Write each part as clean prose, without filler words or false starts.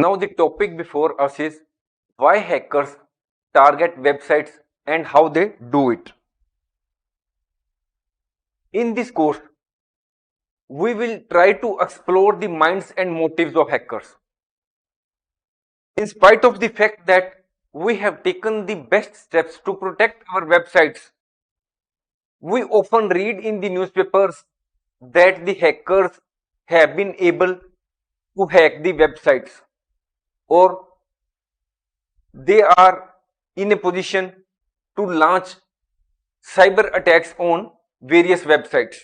Now the topic before us is why hackers target websites and how they do it. In this course, we will try to explore the minds and motives of hackers. In spite of the fact that we have taken the best steps to protect our websites, we often read in the newspapers that the hackers have been able to hack the websites, or they are in a position to launch cyber attacks on various websites.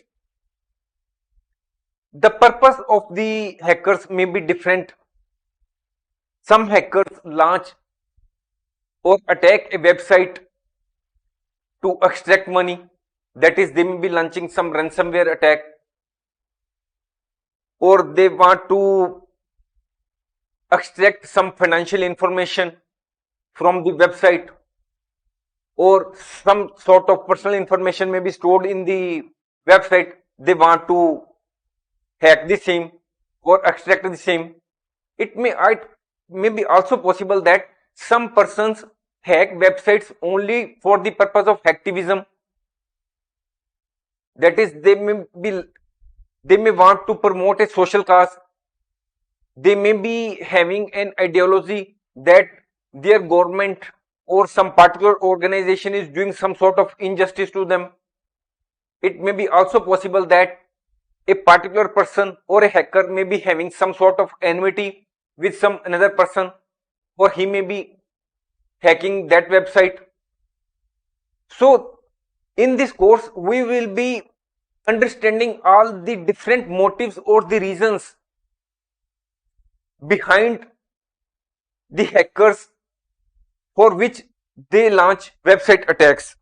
The purpose of the hackers may be different. Some hackers launch or attack a website to extract money, that is, they may be launching some ransomware attack, or they want to extract some financial information from the website, or some sort of personal information may be stored in the website. They want to hack the same or extract the same. It may be also possible that some persons hack websites only for the purpose of hacktivism. That is, they may want to promote a social cause. They may be having an ideology that their government or some particular organization is doing some sort of injustice to them. It may be also possible that a particular person or a hacker may be having some sort of enmity with some another person, or he may be hacking that website. So in this course, we will be understanding all the different motives or the reasons behind the hackers for which they launch website attacks.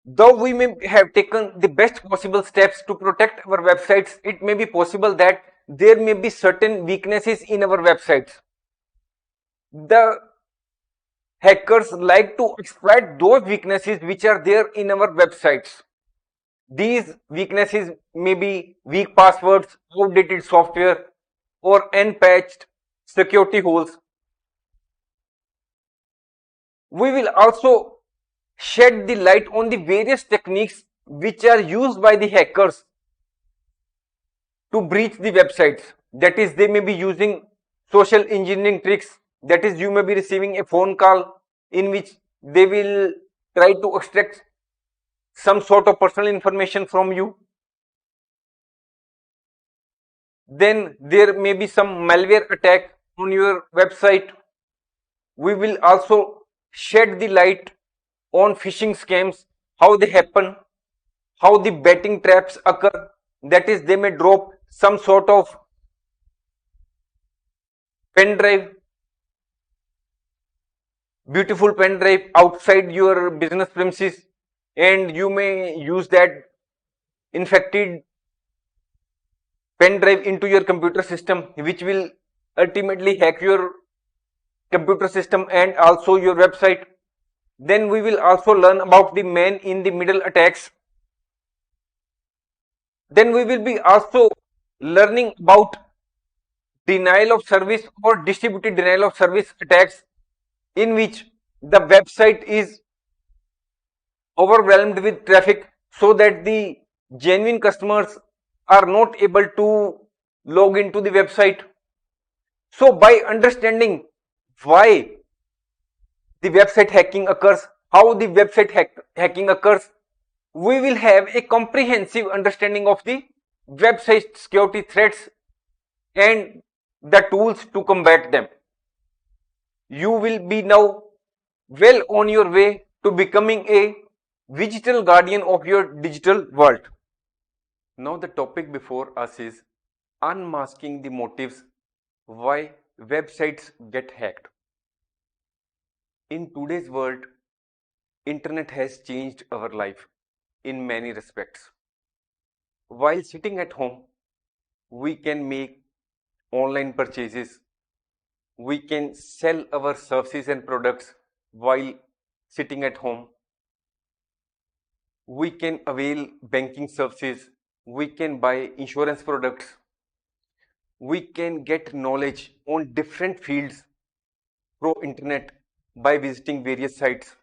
Though we may have taken the best possible steps to protect our websites, it may be possible that there may be certain weaknesses in our websites. The hackers like to exploit those weaknesses which are there in our websites. These weaknesses may be weak passwords, outdated software, or unpatched security holes. We will also shed the light on the various techniques which are used by the hackers to breach the websites. That is, they may be using social engineering tricks. That is, you may be receiving a phone call in which they will try to extract some sort of personal information from you. Then there may be some malware attack on your website. We will also shed the light on phishing scams, how they happen, how the betting traps occur. That is, they may drop some sort of pen drive, beautiful pen drive outside your business premises, and you may use that infected pen drive into your computer system, which will ultimately hack your computer system and also your website. Then we will also learn about the man in the middle attacks. Then we will be also learning about denial of service or distributed denial of service attacks, in which the website is overwhelmed with traffic so that the genuine customers are not able to log into the website. So by understanding why the website hacking occurs, how the website hacking occurs, we will have a comprehensive understanding of the website security threats and the tools to combat them. You will be now well on your way to becoming a digital guardian of your digital world. Now the topic before us is unmasking the motives why websites get hacked. In today's world, internet has changed our life in many respects. While sitting at home, we can make online purchases. We can sell our services and products while sitting at home. We can avail banking services. We can buy insurance products. we can get knowledge on different fields through internet by visiting various sites.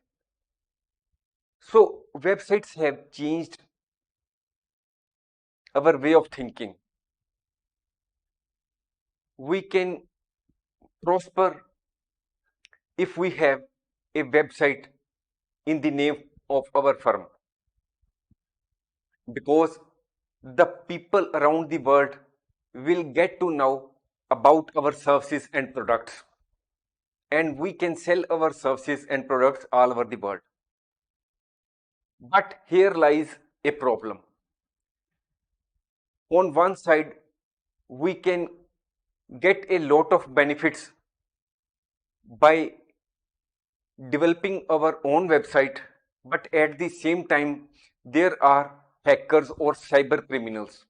So websites have changed our way of thinking. We can prosper if we have a website in the name of our firm, because the people around the world will get to know about our services and products, and we can sell our services and products all over the world. But here lies a problem. On one side, we can get a lot of benefits by developing our own website, but at the same time, there are hackers or cyber criminals.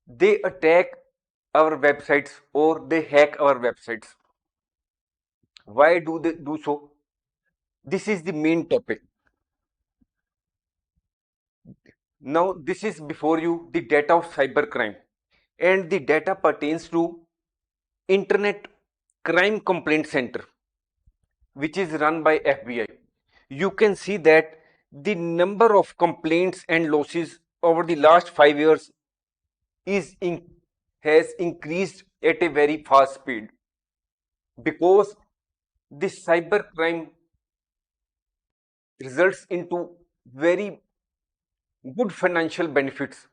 They attack our websites or they hack our websites. Why do they do so? This is the main topic. Now, this is before you the data of cybercrime, and the data pertains to Internet Crime Complaint Center, which is run by FBI. You can see that the number of complaints and losses over the last 5 years is has increased at a very fast speed, because this cybercrime results into very good financial benefits.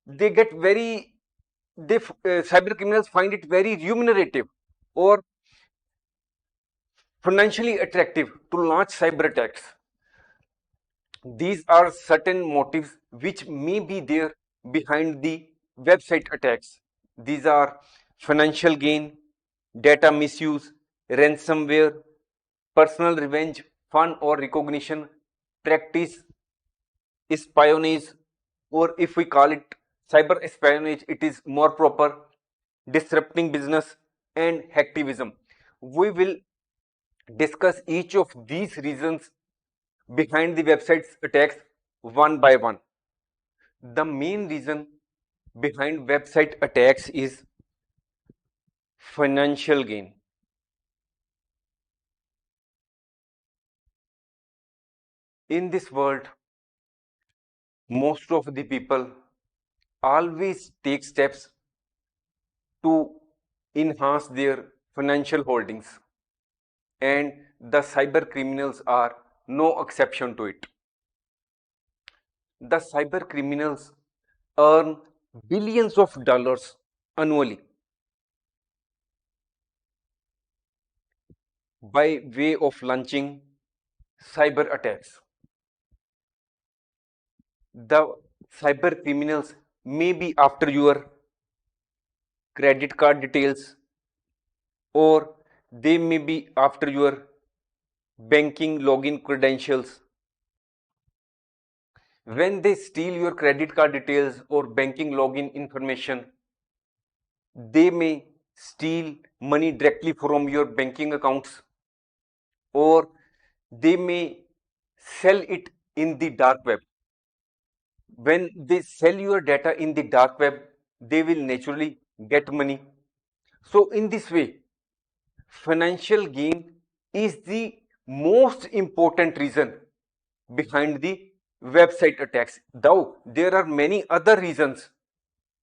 They get very, cyber criminals find it very remunerative or financially attractive to launch cyber attacks. These are certain motives which may be there behind the website attacks. These are financial gain, data misuse, ransomware, personal revenge, fun or recognition, practice, espionage, or if we call it cyber espionage, it is more proper, disrupting business, and hacktivism. We will discuss each of these reasons behind the website's attacks one by one. The main reason behind website attacks is financial gain. In this world, most of the people always take steps to enhance their financial holdings, and the cyber criminals are no exception to it. The cyber criminals earn billions of dollars annually by way of launching cyber attacks. The cyber criminals may be after your credit card details, or they may be after your banking login credentials. When they steal your credit card details or banking login information, they may steal money directly from your banking accounts, or they may sell it in the dark web. When they sell your data in the dark web, they will naturally get money. So in this way, financial gain is the most important reason behind the website attacks. Though there are many other reasons,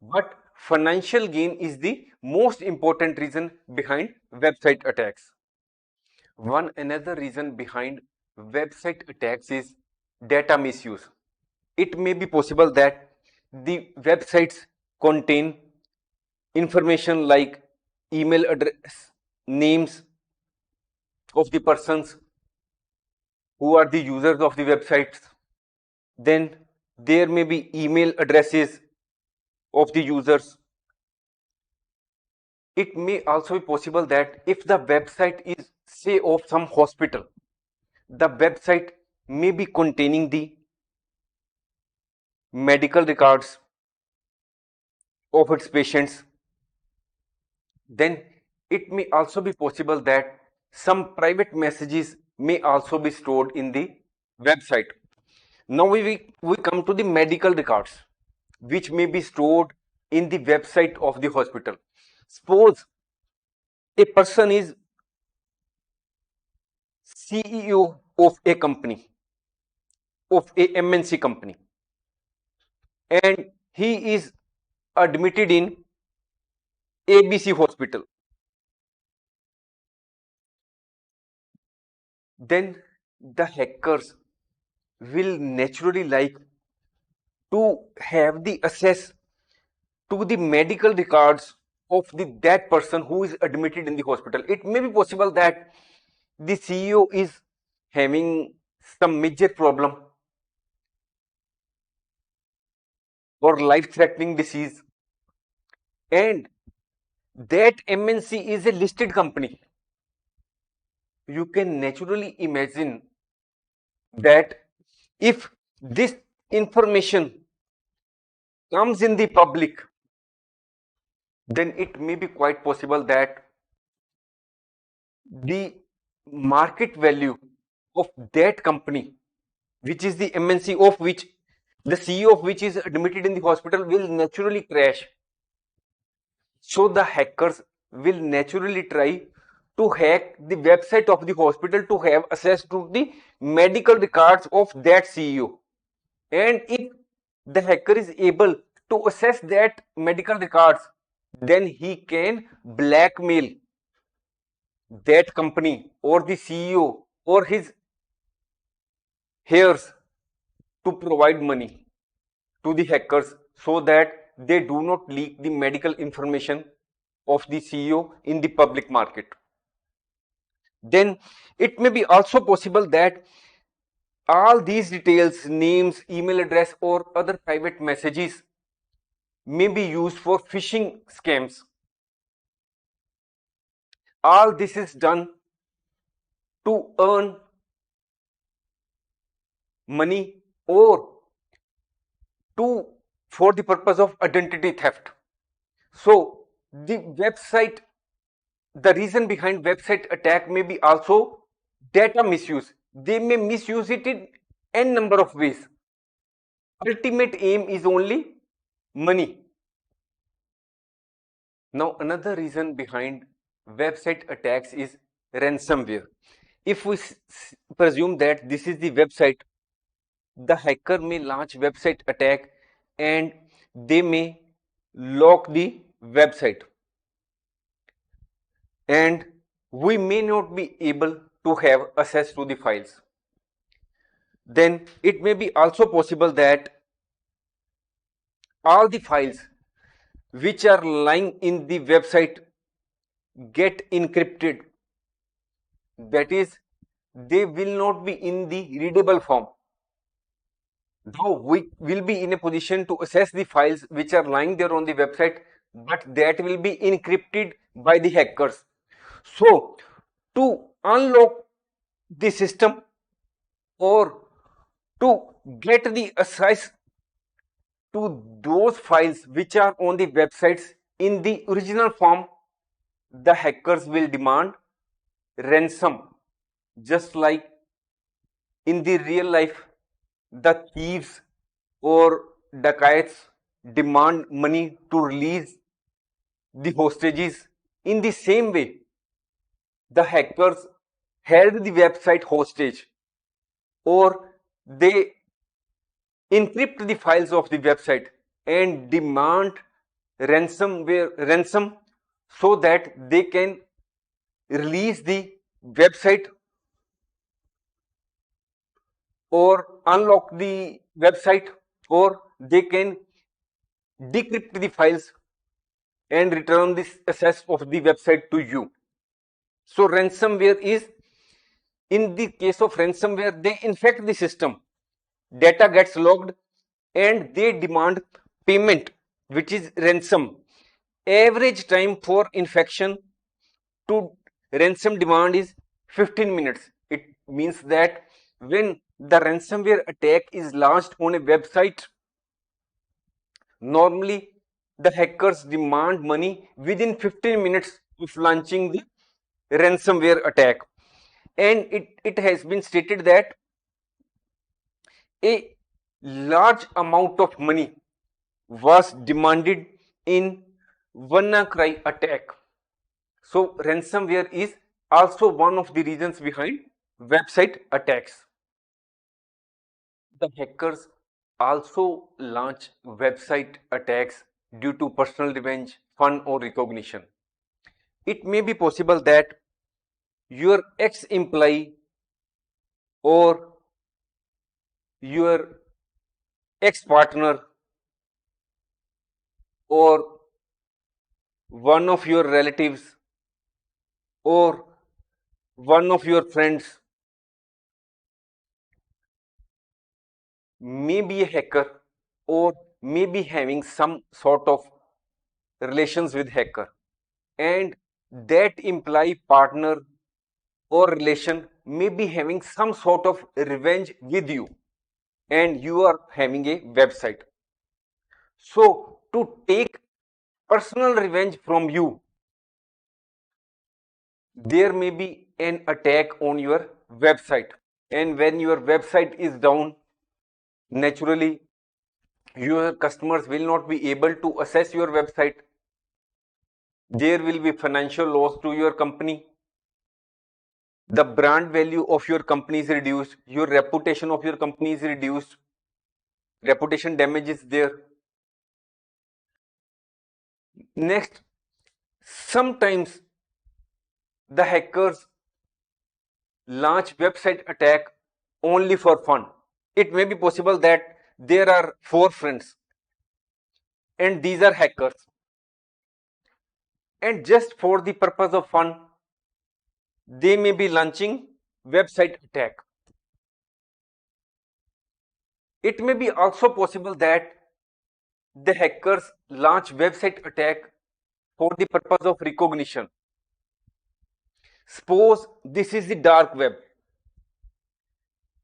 but financial gain is the most important reason behind website attacks. One another reason behind website attacks is data misuse. It may be possible that the websites contain information like email address, names of the persons who are the users of the websites. Then there may be email addresses of the users. It may also be possible that if the website is, say, of some hospital, the website may be containing the medical records of its patients. Then it may also be possible that some private messages may also be stored in the website. Now we come to the medical records, which may be stored in the website of the hospital. Suppose a person is CEO of a company, of a MNC company, and he is admitted in ABC hospital. Then the hackers will naturally like to have the access to the medical records of that person who is admitted in the hospital. It may be possible that the CEO is having some major problem or life-threatening disease, and that MNC is a listed company. You can naturally imagine that if this information comes in the public, then it may be quite possible that the market value of that company, which is the MNC of which the CEO of which is admitted in the hospital, will naturally crash. So the hackers will naturally try to hack the website of the hospital to have access to the medical records of that CEO. And if the hacker is able to access that medical records, then he can blackmail that company or the CEO or his heirs to provide money to the hackers so that they do not leak the medical information of the CEO in the public market. Then it may be also possible that all these details, names, email address, or other private messages may be used for phishing scams. All this is done to earn money or for the purpose of identity theft. So the reason behind website attack may be also data misuse. They may misuse it in n number of ways. Ultimate aim is only money. Now another reason behind website attacks is ransomware. If we presume that this is the website, the hacker may launch website attack and they may lock the website, and we may not be able to have access to the files. Then it may be also possible that all the files which are lying in the website get encrypted. That is, they will not be in the readable form. Now we will be in a position to access the files which are lying there on the website, but that will be encrypted by the hackers. So to unlock the system or to get the access to those files which are on the websites in the original form, the hackers will demand ransom. Just like in the real life, the thieves or dacoits demand money to release the hostages. In the same way, the hackers held the website hostage, or they encrypt the files of the website and demand ransom so that they can release the website or unlock the website, or they can decrypt the files and return this access of the website to you. So ransomware is, in the case of ransomware, they infect the system, data gets logged, and they demand payment, which is ransom. Average time for infection to ransom demand is 15 minutes. It means that when the ransomware attack is launched on a website, normally the hackers demand money within 15 minutes of launching the ransomware attack. And it has been stated that a large amount of money was demanded in WannaCry attack. So ransomware is also one of the reasons behind website attacks. The hackers also launch website attacks due to personal revenge, fun, or recognition. It may be possible that your ex-employee or your ex-partner or one of your relatives or one of your friends may be a hacker or may be having some sort of relations with hacker, and that employee partner or relation may be having some sort of revenge with you, and you are having a website. So to take personal revenge from you, there may be an attack on your website, and when your website is down, naturally your customers will not be able to access your website. There will be financial loss to your company. The brand value of your company is reduced. Your reputation of your company is reduced. Reputation damage is there. Next, sometimes the hackers launch website attack only for fun. It may be possible that there are 4 friends and these are hackers, and just for the purpose of fun they may be launching website attack. It may be also possible that the hackers launch website attack for the purpose of recognition. Suppose this is the dark web.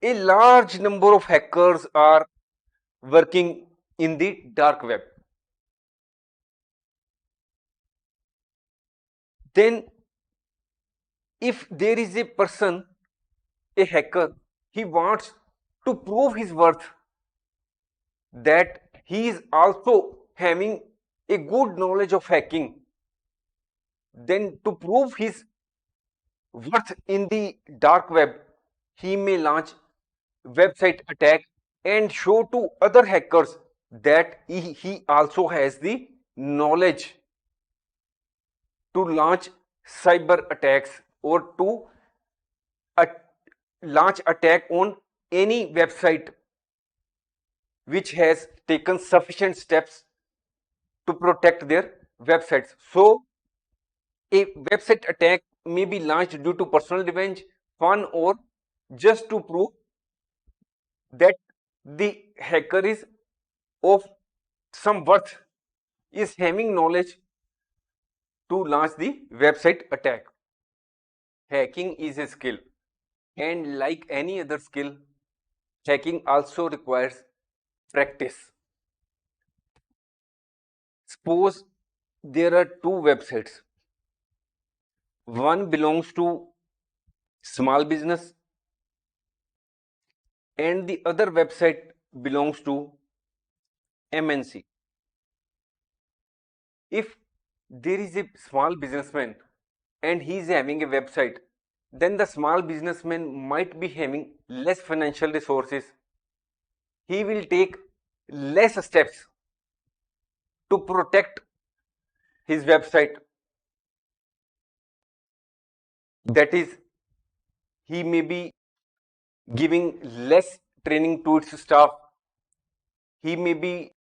A large number of hackers are working in the dark web. Then if there is a person, a hacker, he wants to prove his worth, that he is also having a good knowledge of hacking, then to prove his worth in the dark web, he may launch website attack and show to other hackers that he also has the knowledge to launch cyber attacks or to launch attack on any website which has taken sufficient steps to protect their websites. So a website attack may be launched due to personal revenge, fun, or just to prove that the hacker is of some worth, is having knowledge to launch the website attack. Hacking is a skill, and like any other skill, hacking also requires practice. Suppose there are 2 websites. One belongs to small business and the other website belongs to MNC. If there is a small businessman and he is having a website, then the small businessman might be having less financial resources. He will take less steps to protect his website. That is, he may be giving less training to its staff. He may be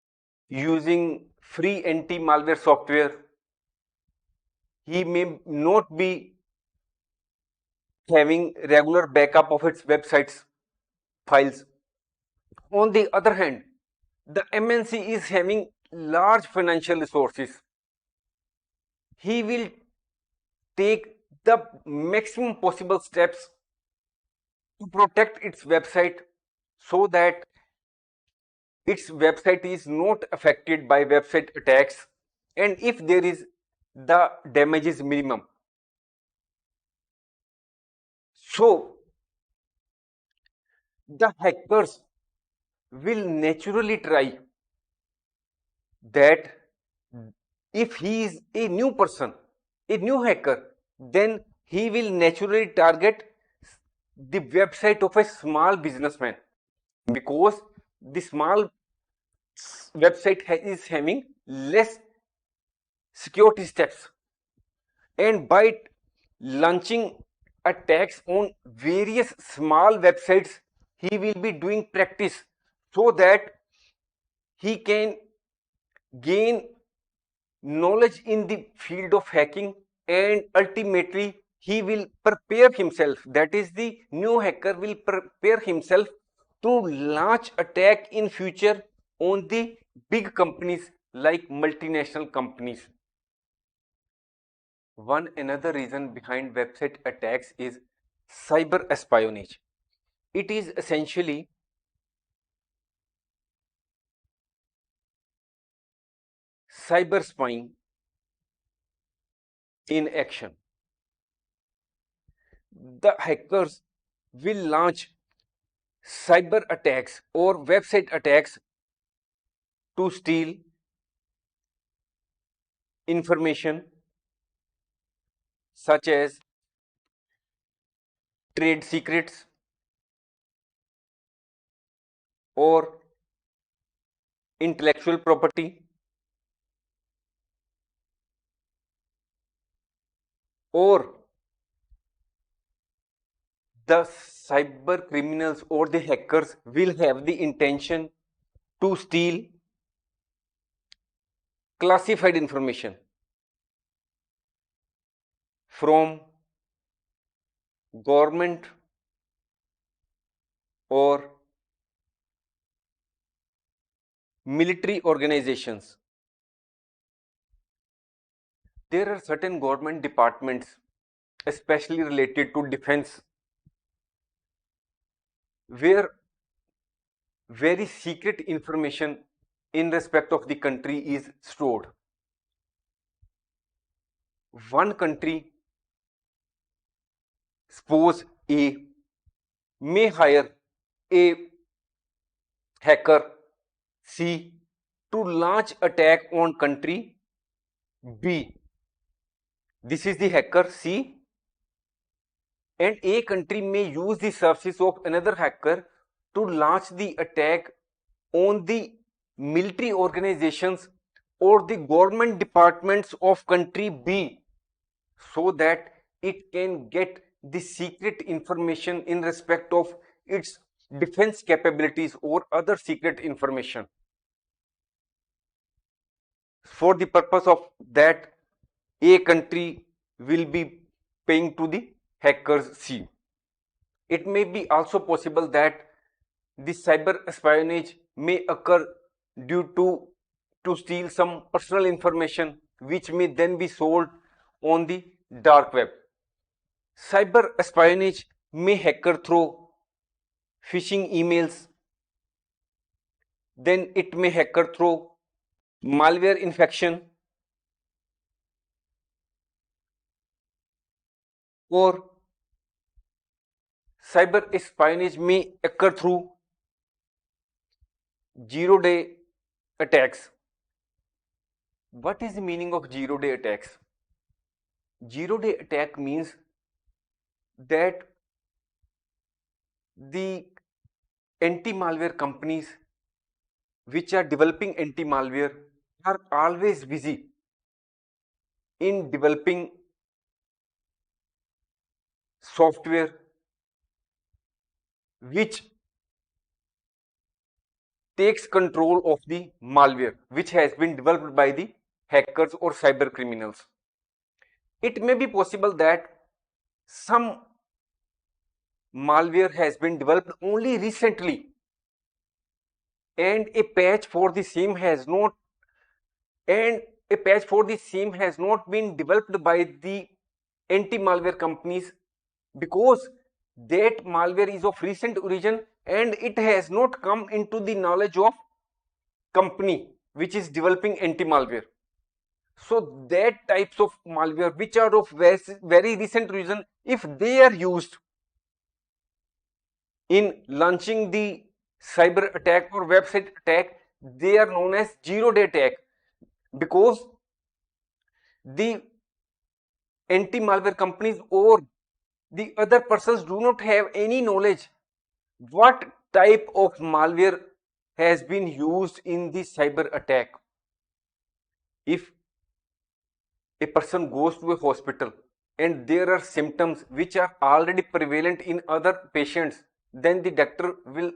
using free anti-malware software. He may not be having regular backup of its websites files. On the other hand, the MNC is having large financial resources. He will take the maximum possible steps to protect its website so that its website is not affected by website attacks, and if there is, the damage is minimum. So the hackers will naturally try that if he is a new person, a new hacker, then he will naturally target the website of a small businessman, because the small website is having less security steps, and by launching attacks on various small websites, he will be doing practice so that he can gain knowledge in the field of hacking, and ultimately he will prepare himself, that is the new hacker will prepare himself to launch attack in future on the big companies like multinational companies. One another reason behind website attacks is cyber espionage. It is essentially cyber spying in action. The hackers will launch cyber attacks or website attacks to steal information such as trade secrets or intellectual property, or the cyber criminals or the hackers will have the intention to steal classified information from government or military organizations. There are certain government departments, especially related to defense, where very secret information in respect of the country is stored. One country, suppose A, may hire a hacker C to launch attack on country B. This is the hacker C, and a country may use the services of another hacker to launch the attack on the military organizations or the government departments of country B, so that it can get the secret information in respect of its defense capabilities or other secret information. For the purpose of that, a country will be paying to the hackers C. It may be also possible that the cyber espionage may occur due to steal some personal information which may then be sold on the dark web. Cyber espionage may occur through phishing emails, then it may occur through malware infection, or cyber espionage may occur through zero-day attacks. What is the meaning of zero-day attacks? Zero-day attack means that the anti-malware companies which are developing anti-malware are always busy in developing software which takes control of the malware which has been developed by the hackers or cyber criminals. It may be possible that some malware has been developed only recently and a patch for the same has not been developed by the anti-malware companies, because that malware is of recent origin and it has not come into the knowledge of company which is developing anti-malware. So that types of malware which are of very recent origin, if they are used in launching the cyber attack or website attack, they are known as zero-day attack, because the anti-malware companies or the other persons do not have any knowledge what type of malware has been used in the cyber attack. If a person goes to a hospital and there are symptoms which are already prevalent in other patients, then the doctor will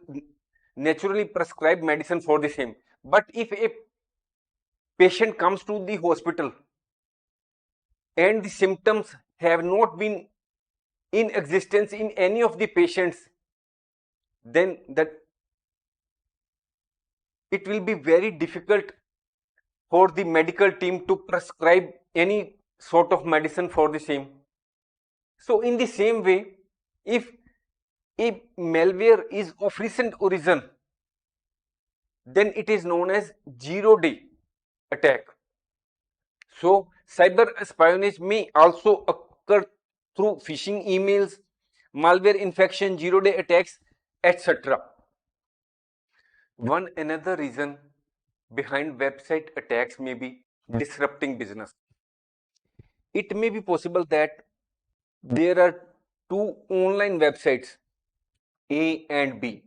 naturally prescribe medicine for the same. But if a patient comes to the hospital and the symptoms have not been in existence in any of the patients, then that it will be very difficult for the medical team to prescribe any sort of medicine for the same. So in the same way, if a malware is of recent origin, then it is known as zero-day attack. So cyber espionage may also occur through phishing emails, malware infection, zero-day attacks, etc. One another reason behind website attacks may be disrupting business. It may be possible that there are two online websites, A and B.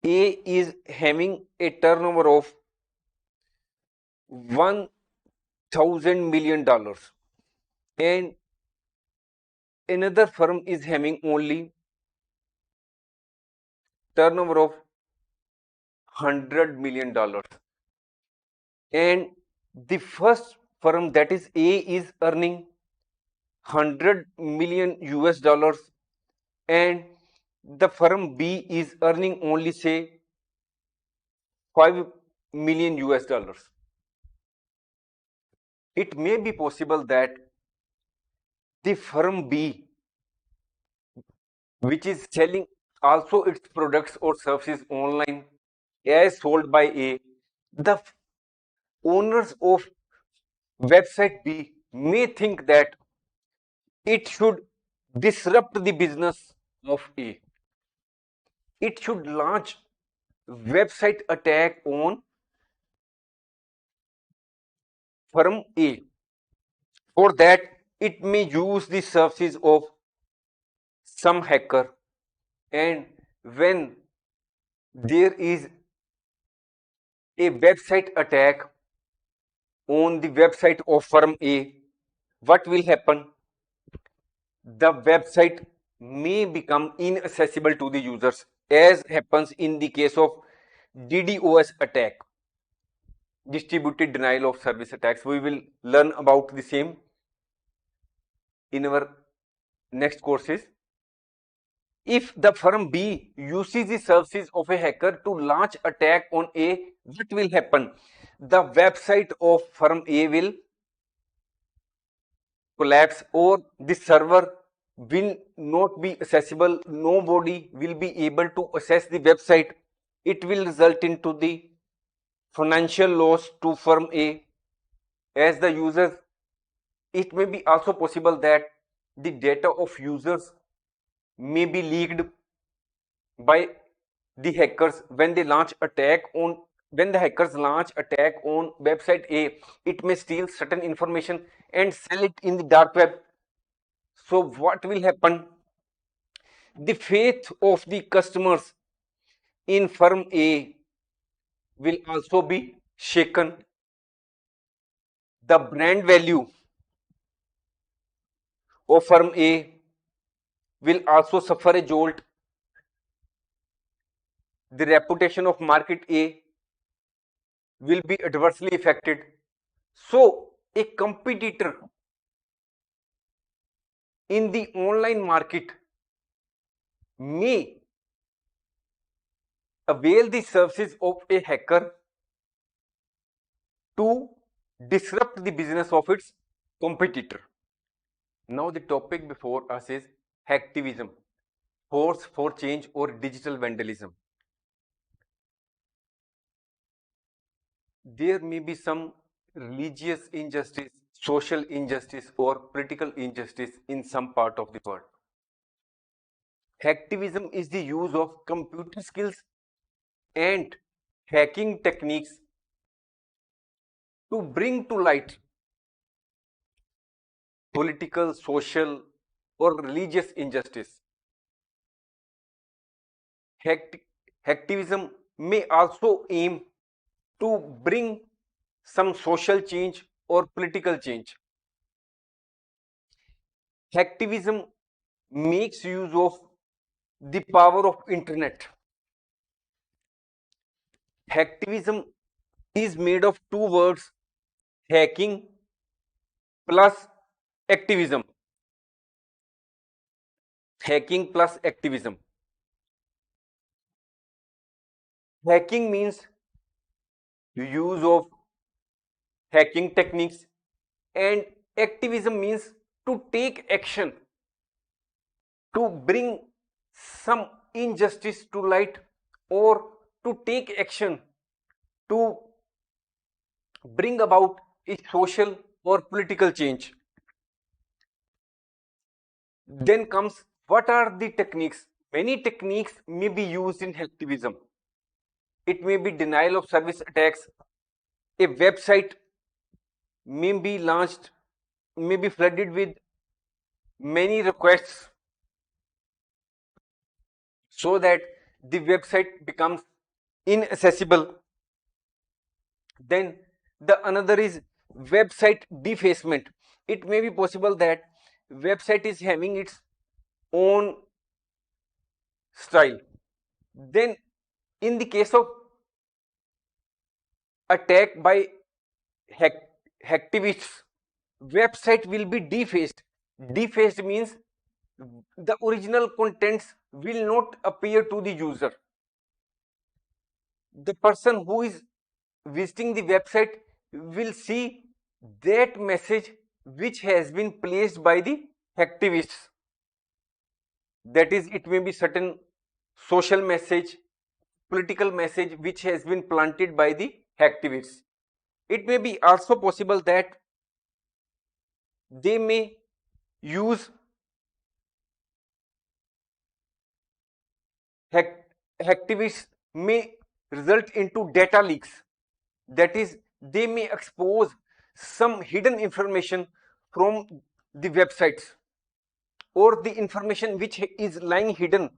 A is having a turnover of $1,000 million and another firm is having only turnover of $100 million. And the first firm, that is A, is earning 100 million US dollars and the firm B is earning only say 5 million US dollars. It may be possible that the firm B, which is selling also its products or services online as sold by A, the owners of website B may think that it should disrupt the business of A. It should launch website attack on firm A. For that, it may use the services of some hacker, and when there is a website attack on the website of firm A, what will happen? The website may become inaccessible to the users, as happens in the case of DDoS attack, distributed denial of service attacks. We will learn about the same in our next courses. If the firm B uses the services of a hacker to launch attack on A, what will happen? The website of firm A will collapse or the server will not be accessible. Nobody will be able to access the website. It will result into the financial loss to firm A as the users. It may be also possible that the data of users may be leaked by the hackers when they launch attack on when the hackers launch attack on website A. It may steal certain information and sell it in the dark web. So what will happen? The faith of the customers in firm A will also be shaken. The brand value of firm A will also suffer a jolt. The reputation of market A will be adversely affected. So a competitor in the online market may avail the services of a hacker to disrupt the business of its competitor. Now the topic before us is hacktivism, force for change or digital vandalism. There may be some religious injustice, social injustice or political injustice in some part of the world. Hacktivism is the use of computer skills and hacking techniques to bring to light political, social, or religious injustice. Hacktivism may also aim to bring some social change or political change. Hacktivism makes use of the power of internet. Hacktivism is made of two words, hacking plus activism. Hacking plus activism. Hacking means use of hacking techniques, and activism means to take action to bring some injustice to light or to take action to bring about a social or political change. Then comes, what are the techniques? Many techniques may be used in hacktivism. It may be denial of service attacks. A website may be launched, may be flooded with many requests so that the website becomes inaccessible. Then the another is website defacement. It may be possible that website is having its own style. Then in the case of attack by hacktivists, website will be defaced. Defaced means the original contents will not appear to the user. The person who is visiting the website will see that message which has been placed by the hacktivists. That is, it may be certain social message, political message which has been planted by the hacktivists. It may be also possible that they may use hacktivists may result into data leaks. That is, they may expose some hidden information from the websites or the information which is lying hidden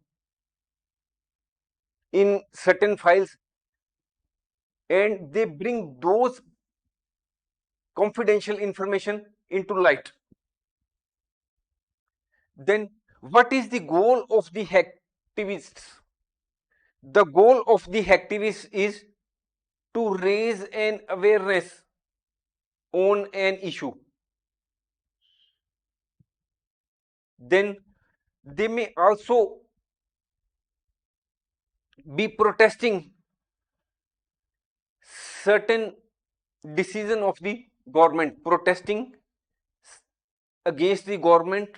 in certain files, and they bring those confidential information into light. Then what is the goal of the hacktivists? The goal of the hacktivists is to raise an awareness on an issue. Then they may also be protesting certain decision of the government, protesting against the government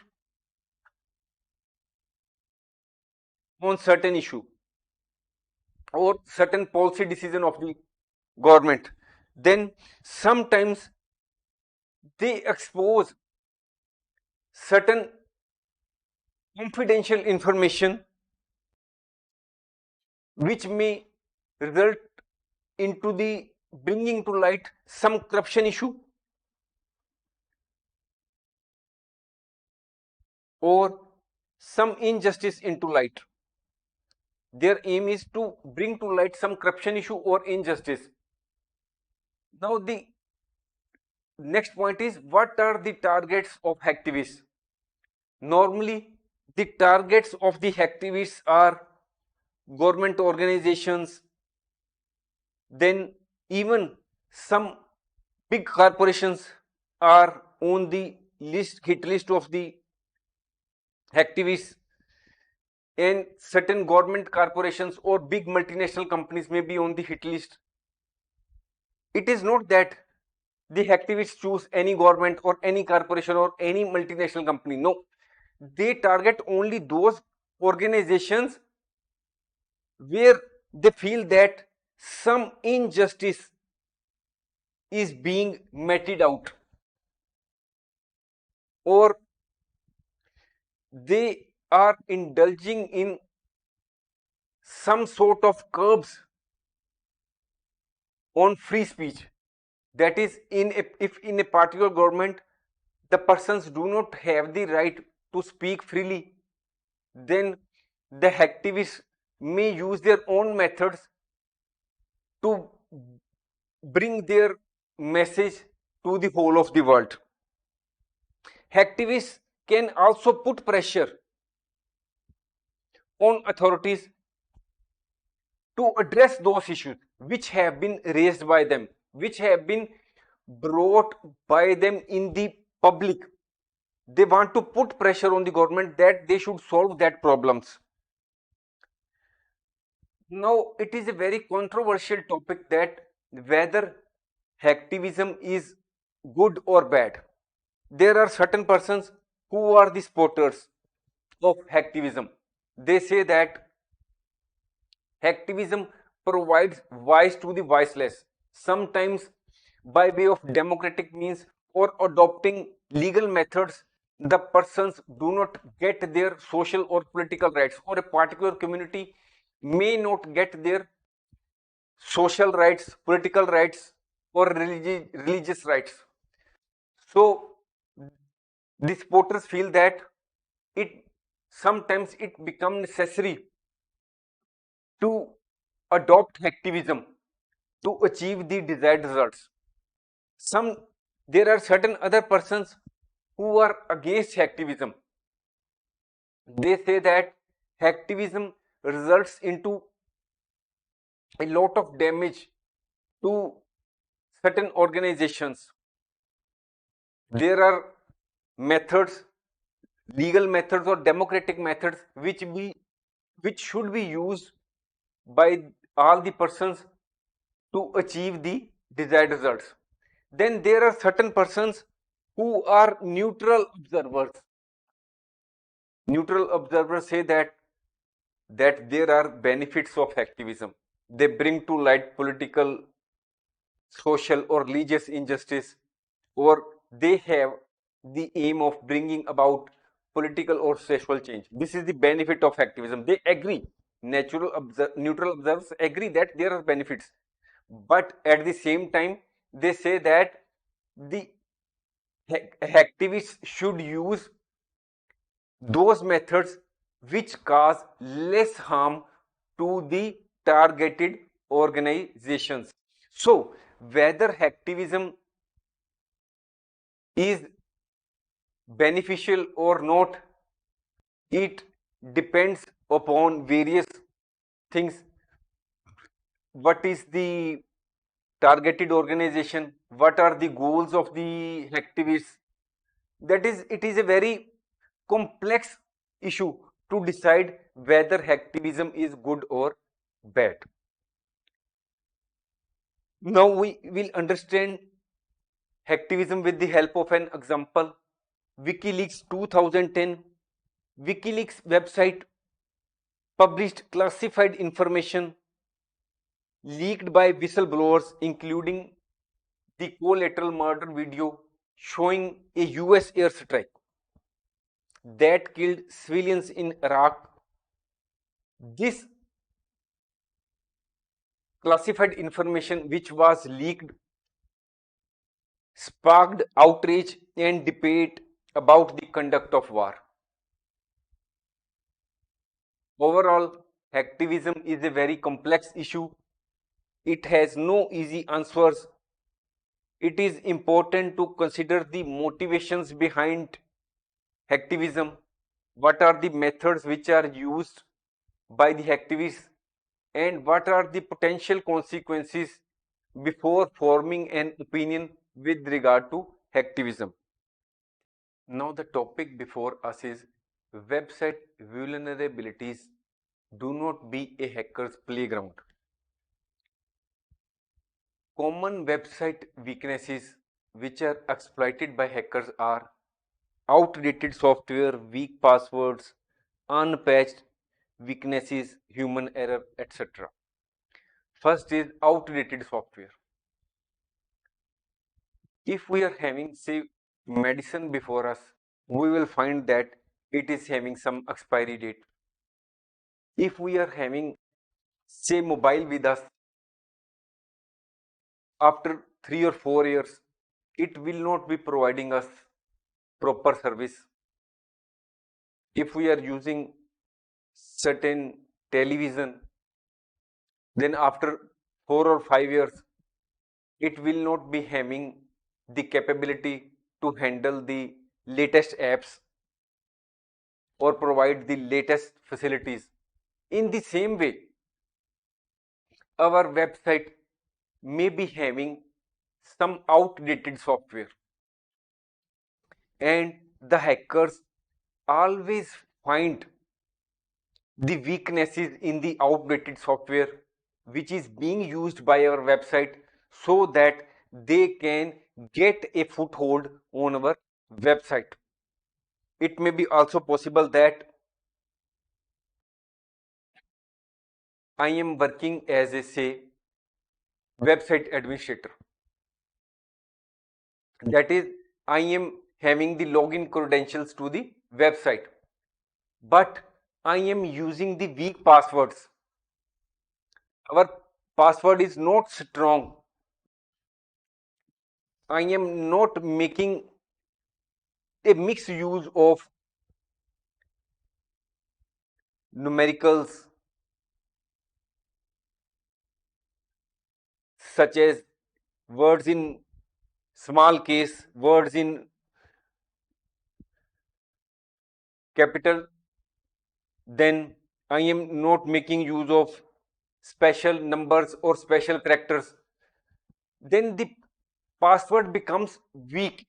on certain issue or certain policy decision of the government. Then sometimes they expose certain confidential information which may result into the bringing to light some corruption issue or some injustice into light. Their aim is to bring to light some corruption issue or injustice. Now the next point is, what are the targets of hacktivists? Normally the targets of the hacktivists are government organizations, then even some big corporations are on the hit list of the hacktivists, and certain government corporations or big multinational companies may be on the hit list. It is not that the hacktivists choose any government or any corporation or any multinational company. No, they target only those organizations where they feel that some injustice is being meted out, or they are indulging in some sort of curbs on free speech. That is, if in a particular government the persons do not have the right to speak freely, then the hacktivists may use their own methods to bring their message to the whole of the world. Hacktivists can also put pressure on authorities to address those issues which have been raised by them, which have been brought by them in the public. They want to put pressure on the government that they should solve that problems. Now, it is a very controversial topic that whether hacktivism is good or bad. There are certain persons who are the supporters of hacktivism. They say that hacktivism provides voice to the voiceless, sometimes by way of democratic means or adopting legal methods. The persons do not get their social or political rights, or a particular community may not get their social rights, political rights, or religious rights. So the supporters feel that it sometimes it becomes necessary to adopt hacktivism to achieve the desired results. Some There are certain other persons who are against hacktivism. They say that hacktivism results into a lot of damage to certain organizations. There are methods, legal methods or democratic methods which should be used by all the persons to achieve the desired results. Then there are certain persons who are neutral observers. Neutral observers say that there are benefits of hacktivism. They bring to light political, social, or religious injustice, or they have the aim of bringing about political or social change. This is the benefit of hacktivism. They agree. Neutral observers agree that there are benefits, but at the same time, they say that the hacktivists should use those methods which cause less harm to the targeted organizations. So, whether hacktivism is beneficial or not, it depends upon various things. What is the targeted organization? What are the goals of the hacktivists? That is, it is a very complex issue to decide whether hacktivism is good or bad. Now we will understand hacktivism with the help of an example. WikiLeaks 2010. WikiLeaks website published classified information leaked by whistleblowers, including the collateral murder video showing a US airstrike that killed civilians in Iraq. This classified information, which was leaked, sparked outrage and debate about the conduct of war. Overall, hacktivism is a very complex issue. It has no easy answers. It is important to consider the motivations behind hacktivism. What are the methods which are used by the hacktivists, and what are the potential consequences before forming an opinion with regard to hacktivism. Now the topic before us is website vulnerabilities do not be a hacker's playground. Common website weaknesses which are exploited by hackers are outdated software, weak passwords, unpatched weaknesses, human error, etc. First is outdated software. If we are having, say, medicine before us, we will find that it is having some expiry date. If we are having, say, mobile with us, after 3 or 4 years, it will not be providing us proper service. If we are using certain television, then after 4 or 5 years, it will not be having the capability to handle the latest apps or provide the latest facilities. In the same way, our website may be having some outdated software, and the hackers always find the weaknesses in the outdated software which is being used by our website, so that they can get a foothold on our website. It may be also possible that I am working as a, say, website administrator. That is, I am having the login credentials to the website, but I am using the weak passwords. Our password is not strong. I am not making a mixed use of numericals such as words in small case, words in capital, then I am not making use of special numbers or special characters. Then the password becomes weak.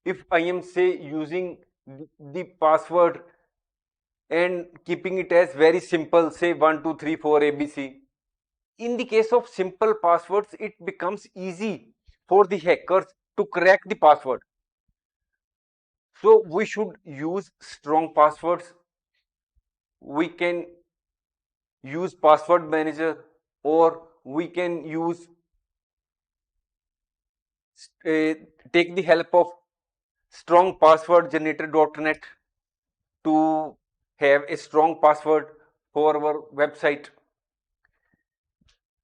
If I am, say, using the password and keeping it as very simple, say 1234 ABC. In the case of simple passwords, it becomes easy for the hackers to crack the password. So we should use strong passwords. We can use password manager, or we can use take the help of strong password generator.net to have a strong password for our website.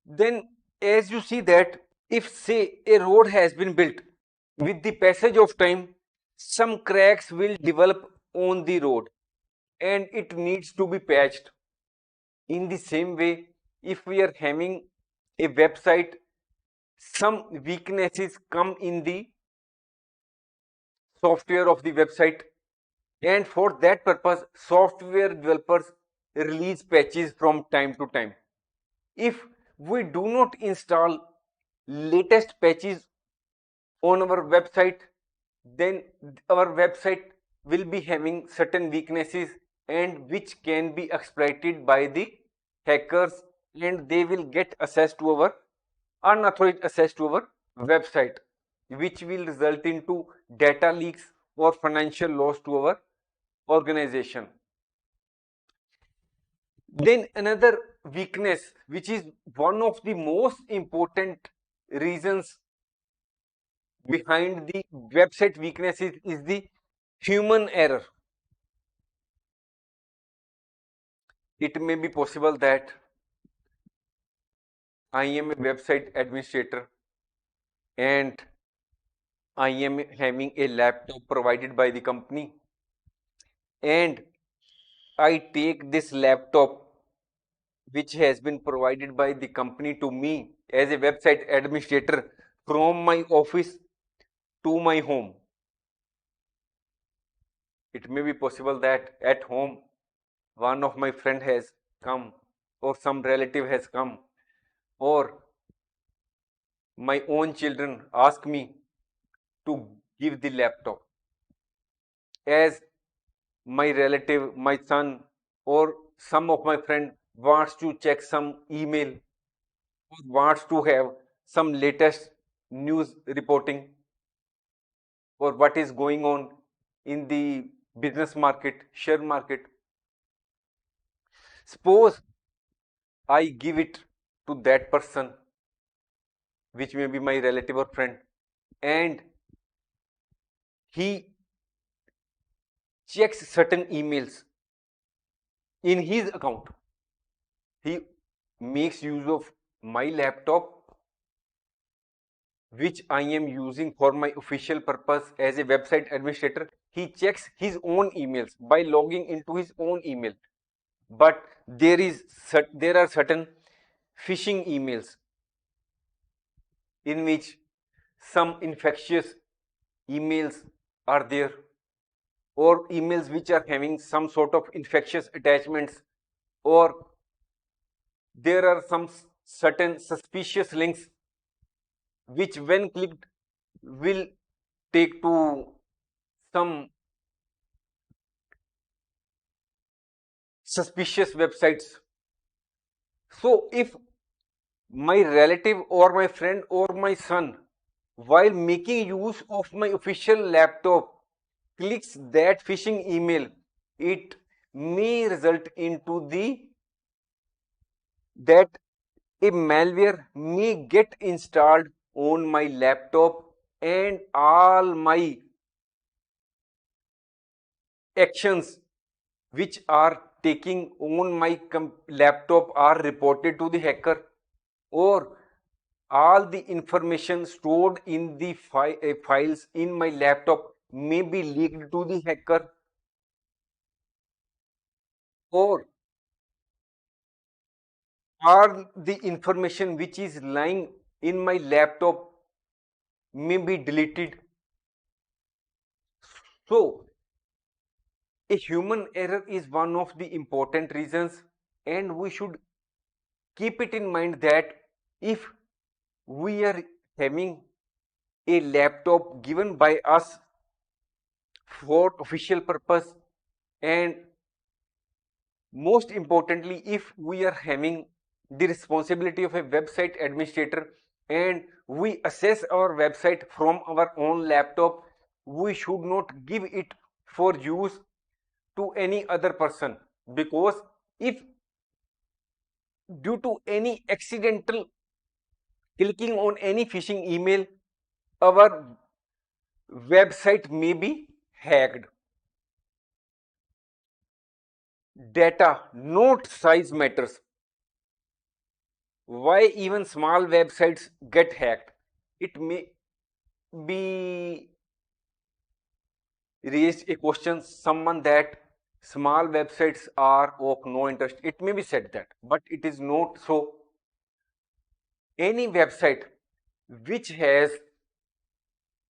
Then, as you see that, if, say, a road has been built, with the passage of time, some cracks will develop on the road and it needs to be patched. In the same way, if we are having a website, some weaknesses come in the software of the website, and for that purpose, software developers release patches from time to time. If we do not install latest patches on our website, then our website will be having certain weaknesses, and which can be exploited by the hackers, and they will get access to our unauthorized access to our website, which will result into data leaks or financial loss to our organization. Then another weakness, which is one of the most important reasons behind the website weaknesses, is the human error. It may be possible that I am a website administrator and I am having a laptop provided by the company, and I take this laptop which has been provided by the company to me as a website administrator from my office to my home. It may be possible that at home one of my friend has come, or some relative has come, or my own children ask me to give the laptop, as my relative, my son, or some of my friend wants to check some email, or wants to have some latest news reporting, or what is going on in the business market, share market. Suppose I give it to that person, which may be my relative or friend, and he checks certain emails in his account. He makes use of my laptop which I am using for my official purpose as a website administrator, he checks his own emails by logging into his own email. But there are certain phishing emails in which some infectious emails are there, or emails which are having some sort of infectious attachments, or there are some certain suspicious links which when clicked will take to some suspicious websites. So if my relative or my friend or my son, while making use of my official laptop, clicks that phishing email, it may result into the that a malware may get installed on my laptop, and all my actions which are taking on my laptop are reported to the hacker, or all the information stored in the files in my laptop may be leaked to the hacker, or all the information which is lying in my laptop may be deleted. So a human error is one of the important reasons, and we should keep it in mind that if we are having a laptop given by us for official purpose, and most importantly if we are having the responsibility of a website administrator and we access our website from our own laptop, we should not give it for use to any other person, because if due to any accidental clicking on any phishing email, our website may be hacked. Data, not size, matters. Why even small websites get hacked? It may be raised a question, someone, that small websites are of no interest. It may be said that, but it is not so. Any website which has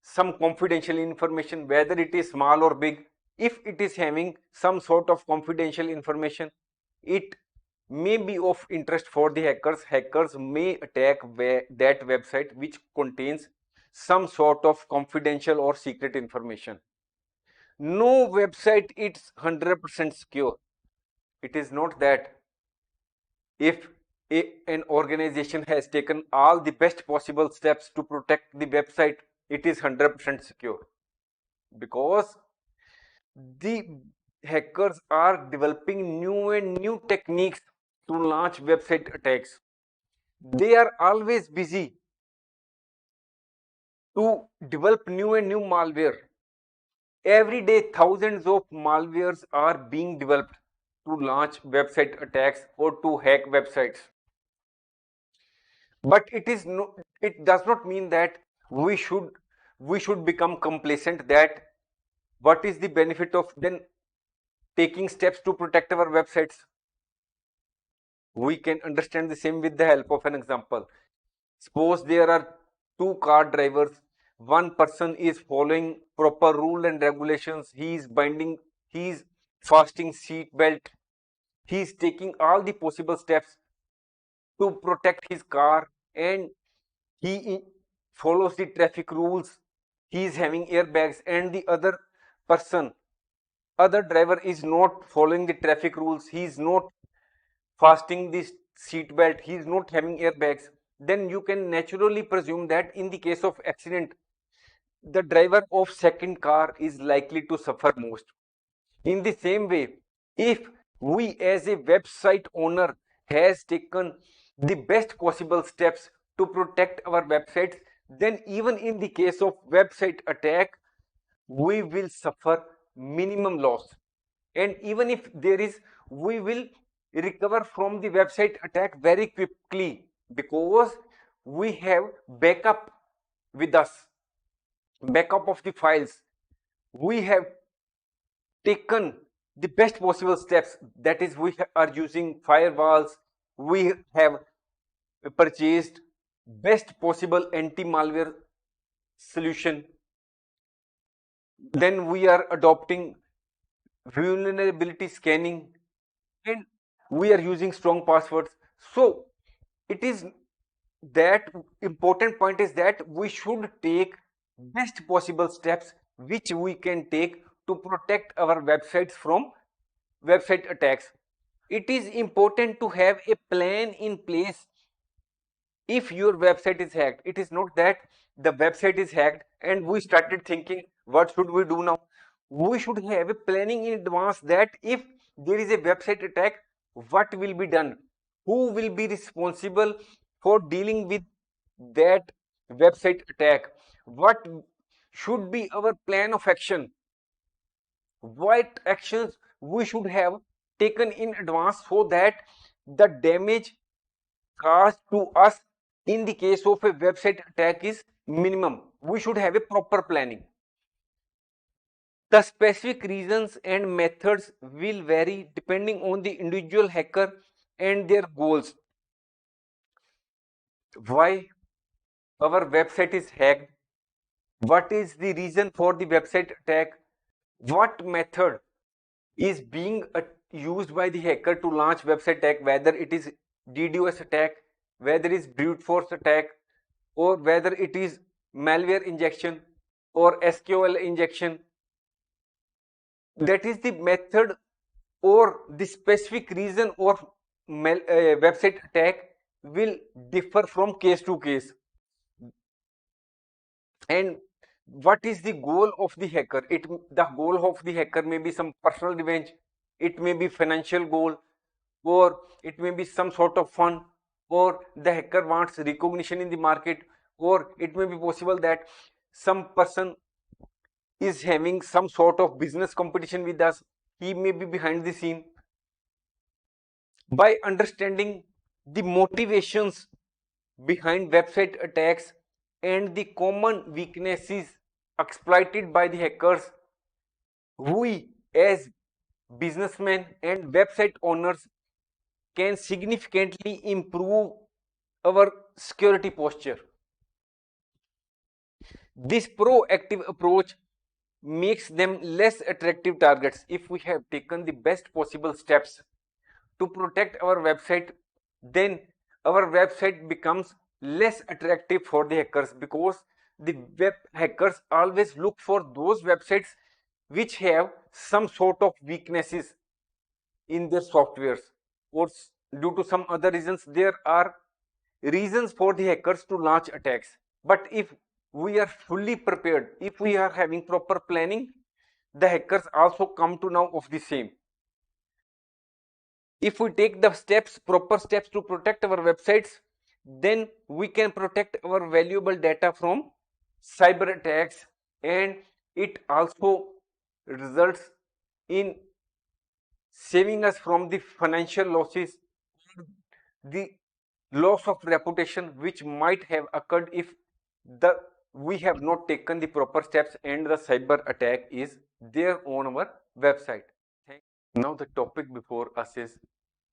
some confidential information, whether it is small or big, if it is having some sort of confidential information, it may be of interest for the hackers. Hackers may attack that website which contains some sort of confidential or secret information. No website is 100% secure. It is not that if an organization has taken all the best possible steps to protect the website, it is 100% secure, because the hackers are developing new and new techniques to launch website attacks. They are always busy to develop new and new malware. Every day, thousands of malwares are being developed to launch website attacks or to hack websites. But it does not mean that we should become complacent, that what is the benefit of then taking steps to protect our websites. We can understand the same with the help of an example. Suppose there are two car drivers. One person is following proper rule and regulations. He is fastening seat belt. He is taking all the possible steps to protect his car, and he follows the traffic rules. He is having airbags, and the other driver is not following the traffic rules. He is not fastening the seat belt. He is not having airbags. Then you can naturally presume that in the case of accident, the driver of second car is likely to suffer most. In the same way, if we as a website owner has taken the best possible steps to protect our websites, then even in the case of website attack, we will suffer minimum loss. And even if there is, we will recover from the website attack very quickly, because we have backup with us, backup of the files. We have taken the best possible steps, that is we are using firewalls, we have purchased best possible anti-malware solution, then we are adopting vulnerability scanning, and we are using strong passwords. So it is that important point is that we should take best possible steps which we can take to protect our websites from website attacks. It is important to have a plan in place. If your website is hacked, it is not that the website is hacked and we started thinking what should we do now. We should have a planning in advance that if there is a website attack, what will be done, who will be responsible for dealing with that website attack, what should be our plan of action, what actions we should have taken in advance so that the damage caused to us in the case of a website attack is minimum. We should have a proper planning. The specific reasons and methods will vary depending on the individual hacker and their goals. Why our website is hacked, what is the reason for the website attack, what method is being used by the hacker to launch website attack, whether it is DDoS attack, whether it is brute force attack, or whether it is malware injection or SQL injection. That is the method or the specific reason of website attack will differ from case to case. And what is the goal of the hacker? The goal of the hacker may be some personal revenge, it may be financial goal, or it may be some sort of fun, or the hacker wants recognition in the market, or it may be possible that some person is having some sort of business competition with us, he may be behind the scene. By understanding the motivations behind website attacks and the common weaknesses exploited by the hackers, we as businessmen and website owners can significantly improve our security posture. This proactive approach makes them less attractive targets. If we have taken the best possible steps to protect our website, then our website becomes less attractive for the hackers, because the web hackers always look for those websites which have some sort of weaknesses in their softwares, or due to some other reasons there are reasons for the hackers to launch attacks. But if we are fully prepared, if we are having proper planning, the hackers also come to know of the same. If we take the proper steps to protect our websites, then we can protect our valuable data from cyber attacks, and it also results in saving us from the financial losses, the loss of reputation which might have occurred if we have not taken the proper steps and the cyber attack is there on our website. Now the topic before us is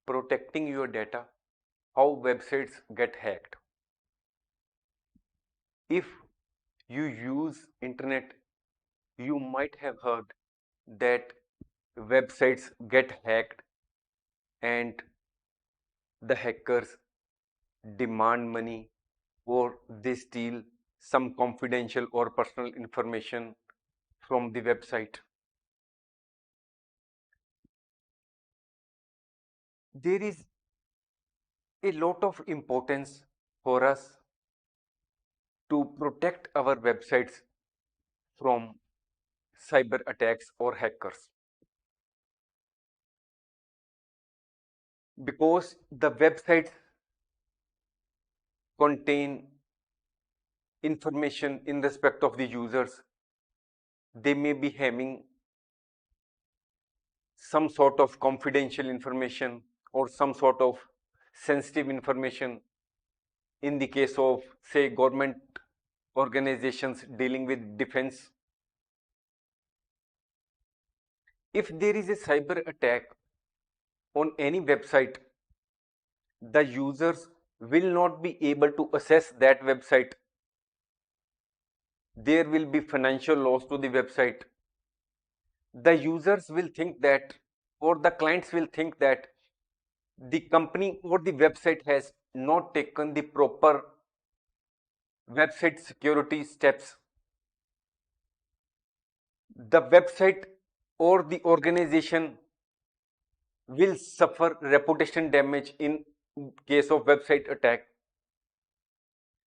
protecting your data, how websites get hacked. If you use internet, you might have heard that websites get hacked and the hackers demand money, or they steal some confidential or personal information from the website. There is a lot of importance for us to protect our websites from cyber attacks or hackers, because the websites contain information in respect of the users. They may be having some sort of confidential information or some sort of sensitive information. In the case of, say, government organizations dealing with defense. If there is a cyber attack on any website, the users will not be able to access that website. There will be financial loss to the website. The users will think that, or the clients will think that, the company or the website has not taken the proper website security steps. The website or the organization will suffer reputation damage in case of website attack.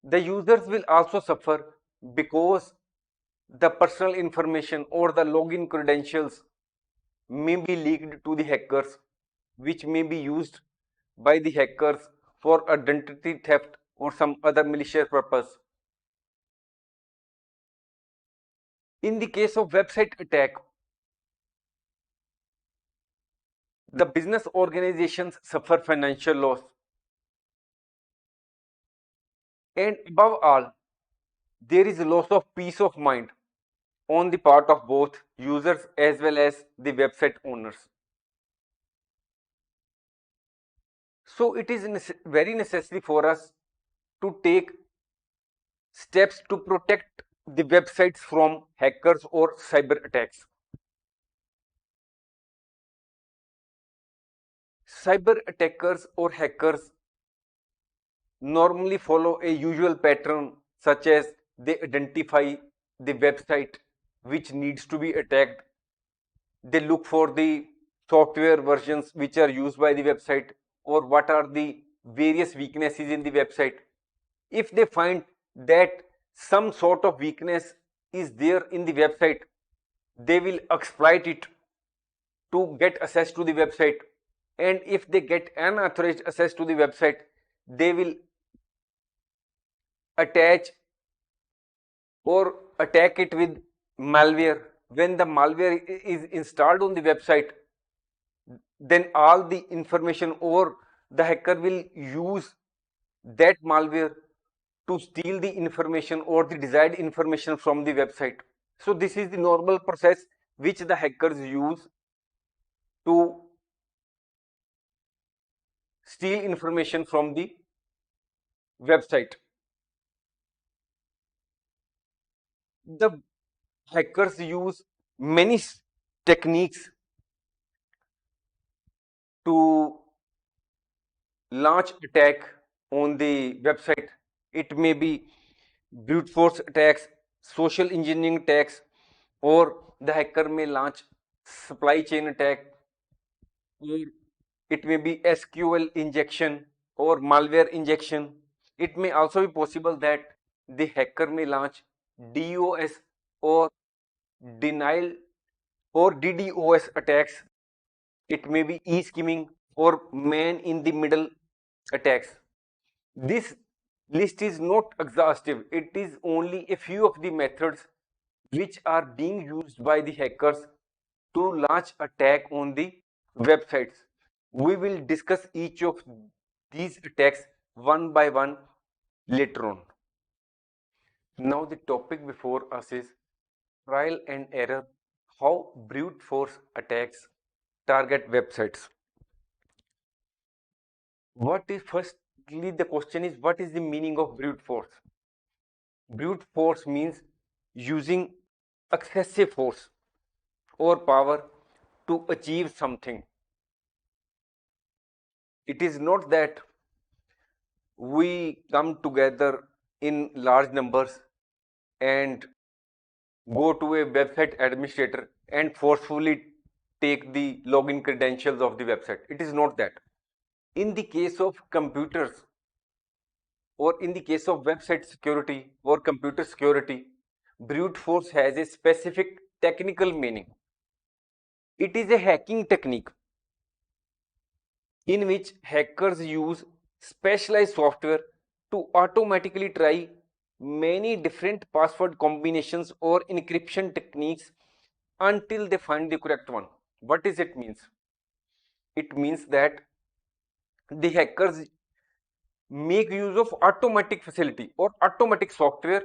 The users will also suffer because the personal information or the login credentials may be leaked to the hackers, which may be used by the hackers for identity theft or some other malicious purpose. In the case of website attack, the business organizations suffer financial loss. And above all, there is a loss of peace of mind on the part of both users as well as the website owners. So it is very necessary for us to take steps to protect the websites from hackers or cyber attacks. Cyber attackers or hackers normally follow a usual pattern, such as they identify the website which needs to be attacked. They look for the software versions which are used by the website, or what are the various weaknesses in the website. If they find that some sort of weakness is there in the website, they will exploit it to get access to the website. And if they get unauthorized access to the website, they will attach or attack it with malware. When the malware is installed on the website, then all the information, or the hacker will use that malware to steal the information or the desired information from the website. So this is the normal process which the hackers use to steal information from the website. The hackers use many techniques to launch attack on the website. It may be brute force attacks, social engineering attacks, or the hacker may launch supply chain attack, or it may be SQL injection or malware injection. It may also be possible that the hacker may launch DOS or denial or DDoS attacks. It may be E-skimming or man in the middle attacks. This list is not exhaustive. It is only a few of the methods which are being used by the hackers to launch attack on the websites. We will discuss each of these attacks one by one later on. Now the topic before us is trial and error, how brute force attacks target websites. What is, firstly, the question is, what is the meaning of brute force? Brute force means using excessive force or power to achieve something. It is not that we come together in large numbers and go to a website administrator and forcefully take the login credentials of the website. It is not that. In the case of computers, or in the case of website security or computer security, brute force has a specific technical meaning. It is a hacking technique in which hackers use specialized software to automatically try many different password combinations or encryption techniques until they find the correct one. What does it means? It means that the hackers make use of automatic facility or automatic software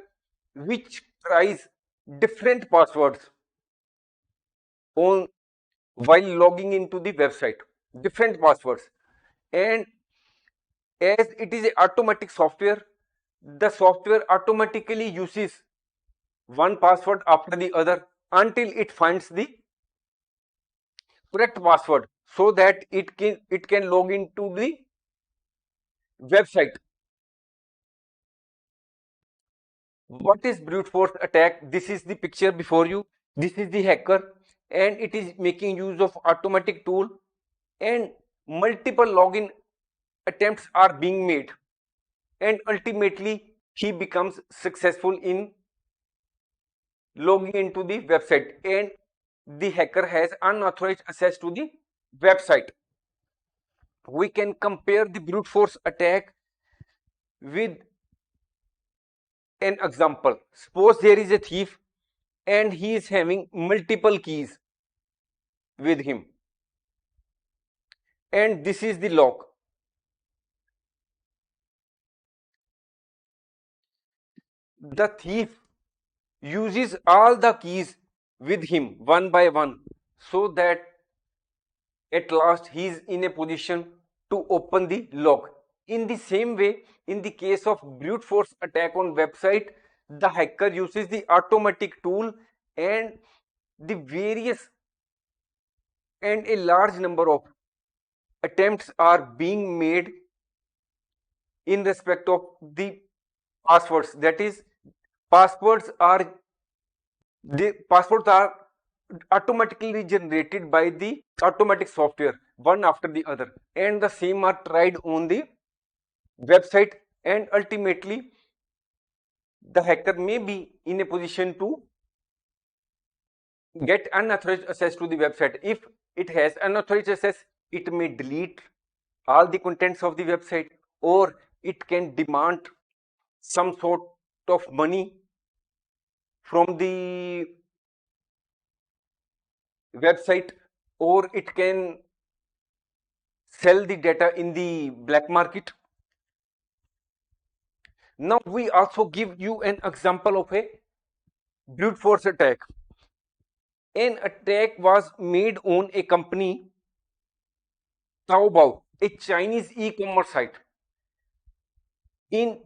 which tries different passwords on while logging into the website, different passwords. And as it is a automatic software, the software automatically uses one password after the other until it finds the correct password, so that it can log into the website. What is brute force attack? This is the picture before you. This is the hacker, and it is making use of automatic tool, and multiple login attempts are being made, and ultimately he becomes successful in logging into the website, and the hacker has unauthorized access to the website. We can compare the brute force attack with an example. Suppose there is a thief and he is having multiple keys with him, and this is the lock. The thief uses all the keys with him one by one, so that at last he is in a position to open the lock. In the same way, in the case of brute force attack on website, the hacker uses the automatic tool, and the various and a large number of attempts are being made in respect of the passwords. That is, passwords are the passwords are automatically generated by the automatic software one after the other, and the same are tried on the website, and ultimately the hacker may be in a position to get unauthorized access to the website. If it has unauthorized access, it may delete all the contents of the website, or it can demand some sort of money from the website, or it can sell the data in the black market. Now we also give you an example of a brute force attack. An attack was made on a company, Taobao, a Chinese e-commerce site. In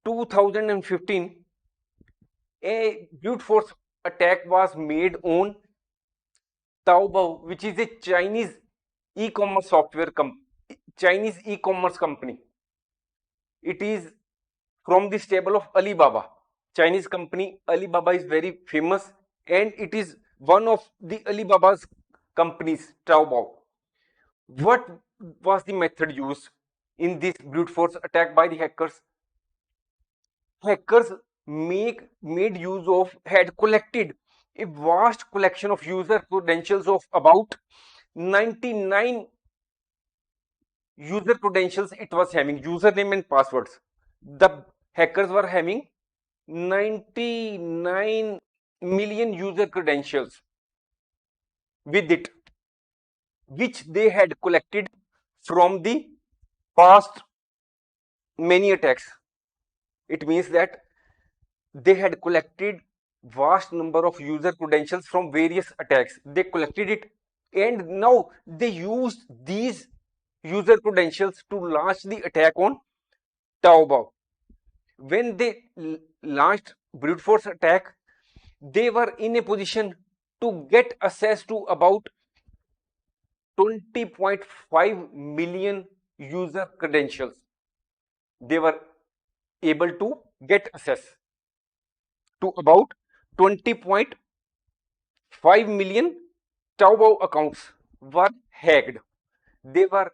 2015, a brute force attack was made on Taobao, which is a e-commerce software Chinese e-commerce company. It is from the stable of Alibaba. Chinese company Alibaba is very famous, and it is one of the Alibaba's companies, Taobao. What was the method used in this brute force attack by the hackers? Hackers made use of had collected a vast collection of user credentials of about 99 user credentials. It was having username and passwords. The hackers were having 99 million user credentials with it, which they had collected from the past many attacks. It means that they had collected vast number of user credentials from various attacks. They collected it, and now they used these user credentials to launch the attack on Taobao. When they launched brute force attack, they were in a position to get access to about 20.5 million user credentials. They were able to get access to about 20.5 million Taobao accounts were hacked. They were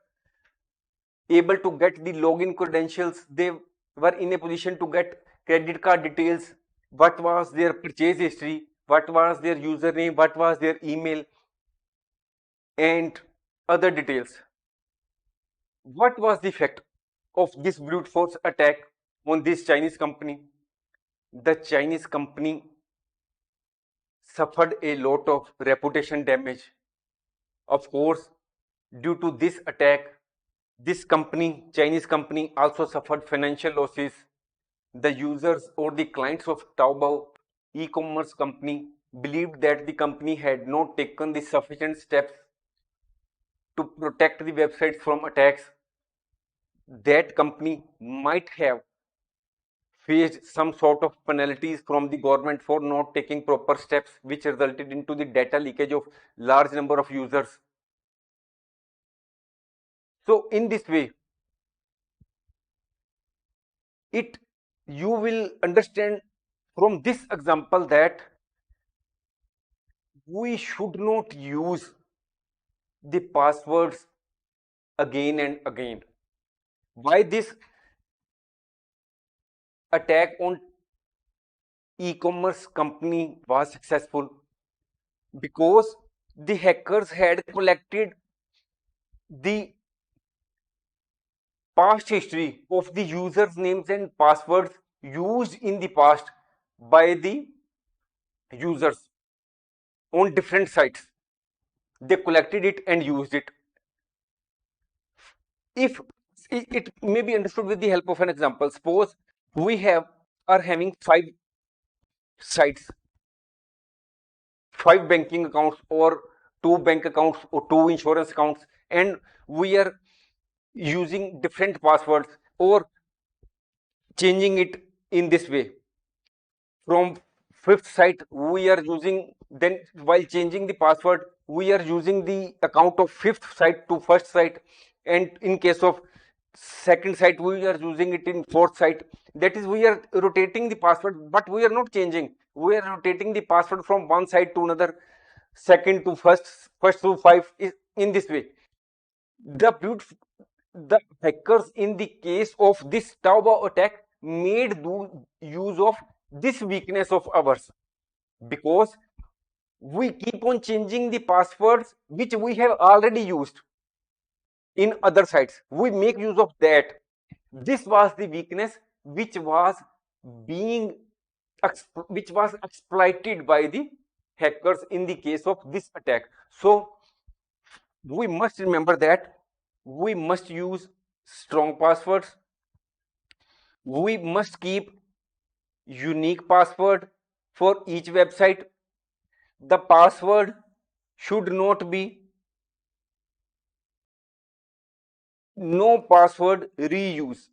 able to get the login credentials. They were in a position to get credit card details, what was their purchase history, what was their username, what was their email, and other details. What was the effect of this brute force attack on this Chinese company? The Chinese company suffered a lot of reputation damage. Of course, due to this attack, this company, Chinese company, also suffered financial losses. the users or the clients of Taobao e-commerce company believed that the company had not taken the sufficient steps to protect the websites from attacks, that company might have faced some sort of penalties from the government for not taking proper steps, which resulted into the data leakage of large number of users. So in this way, you will understand from this example that we should not use the passwords again and again. Why this attack on e-commerce company was successful? Because the hackers had collected the past history of the users names and passwords used in the past by the users on different sites. They collected it and used it. If it may be understood with the help of an example, suppose we are having 5 sites, 5 banking accounts, or 2 bank accounts, or 2 insurance accounts, and we are using different passwords or changing it in this way. From 5th site we are using, then while changing the password we are using the account of 5th site to 1st site, and in case of 2nd site we are using it in 4th site. That is, we are rotating the password, but we are not changing. We are rotating the password from one site to another, second to first to 5, is in this way. The hackers in the case of this Taobao attack made use of this weakness of ours, because we keep on changing the passwords which we have already used in other sites. We make use of that. This was the weakness which was being exploited by the hackers in the case of this attack. So we must remember that we must use strong passwords. We must keep unique password for each website. The password should not be no password reuse.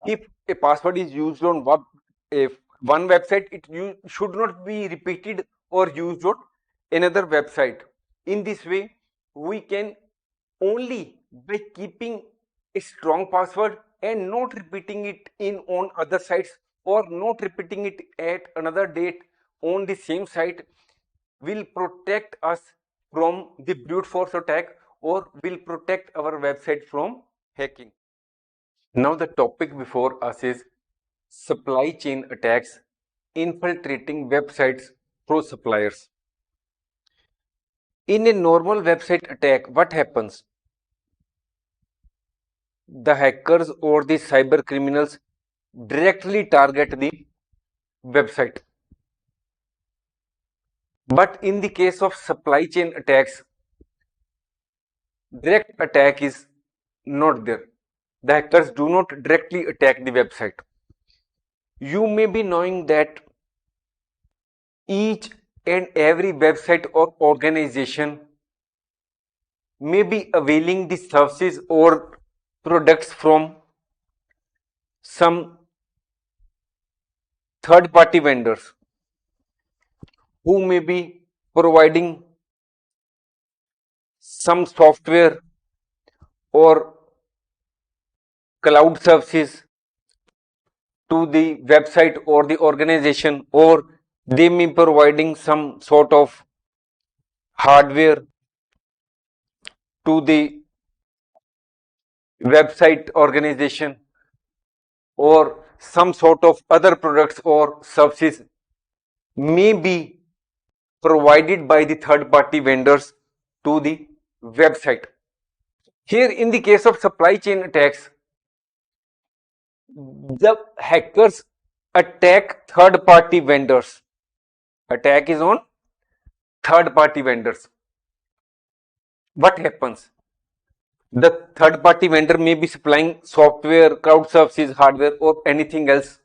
If a password is used on one website, it should not be repeated or used on another website. In this way, we can only by keeping a strong password and not repeating it on other sites, or not repeating it at another date on the same site, will protect us from the brute force attack, or will protect our website from hacking. Now the topic before us is supply chain attacks infiltrating websites through suppliers. In a normal website attack, what happens? The hackers or the cyber criminals directly target the website. But in the case of supply chain attacks, direct attack is not there. The hackers do not directly attack the website. You may be knowing that each and every website or organization may be availing the services or products from some third party vendors who may be providing some software or cloud services to the website or the organization, or they may be providing some sort of hardware to the website organization, or some sort of other products or services may be provided by the third party vendors to the website. Here in the case of supply chain attacks, the hackers attack third party vendors. Attack is on third party vendors. What happens? The third party vendor may be supplying software, cloud services, hardware, or anything else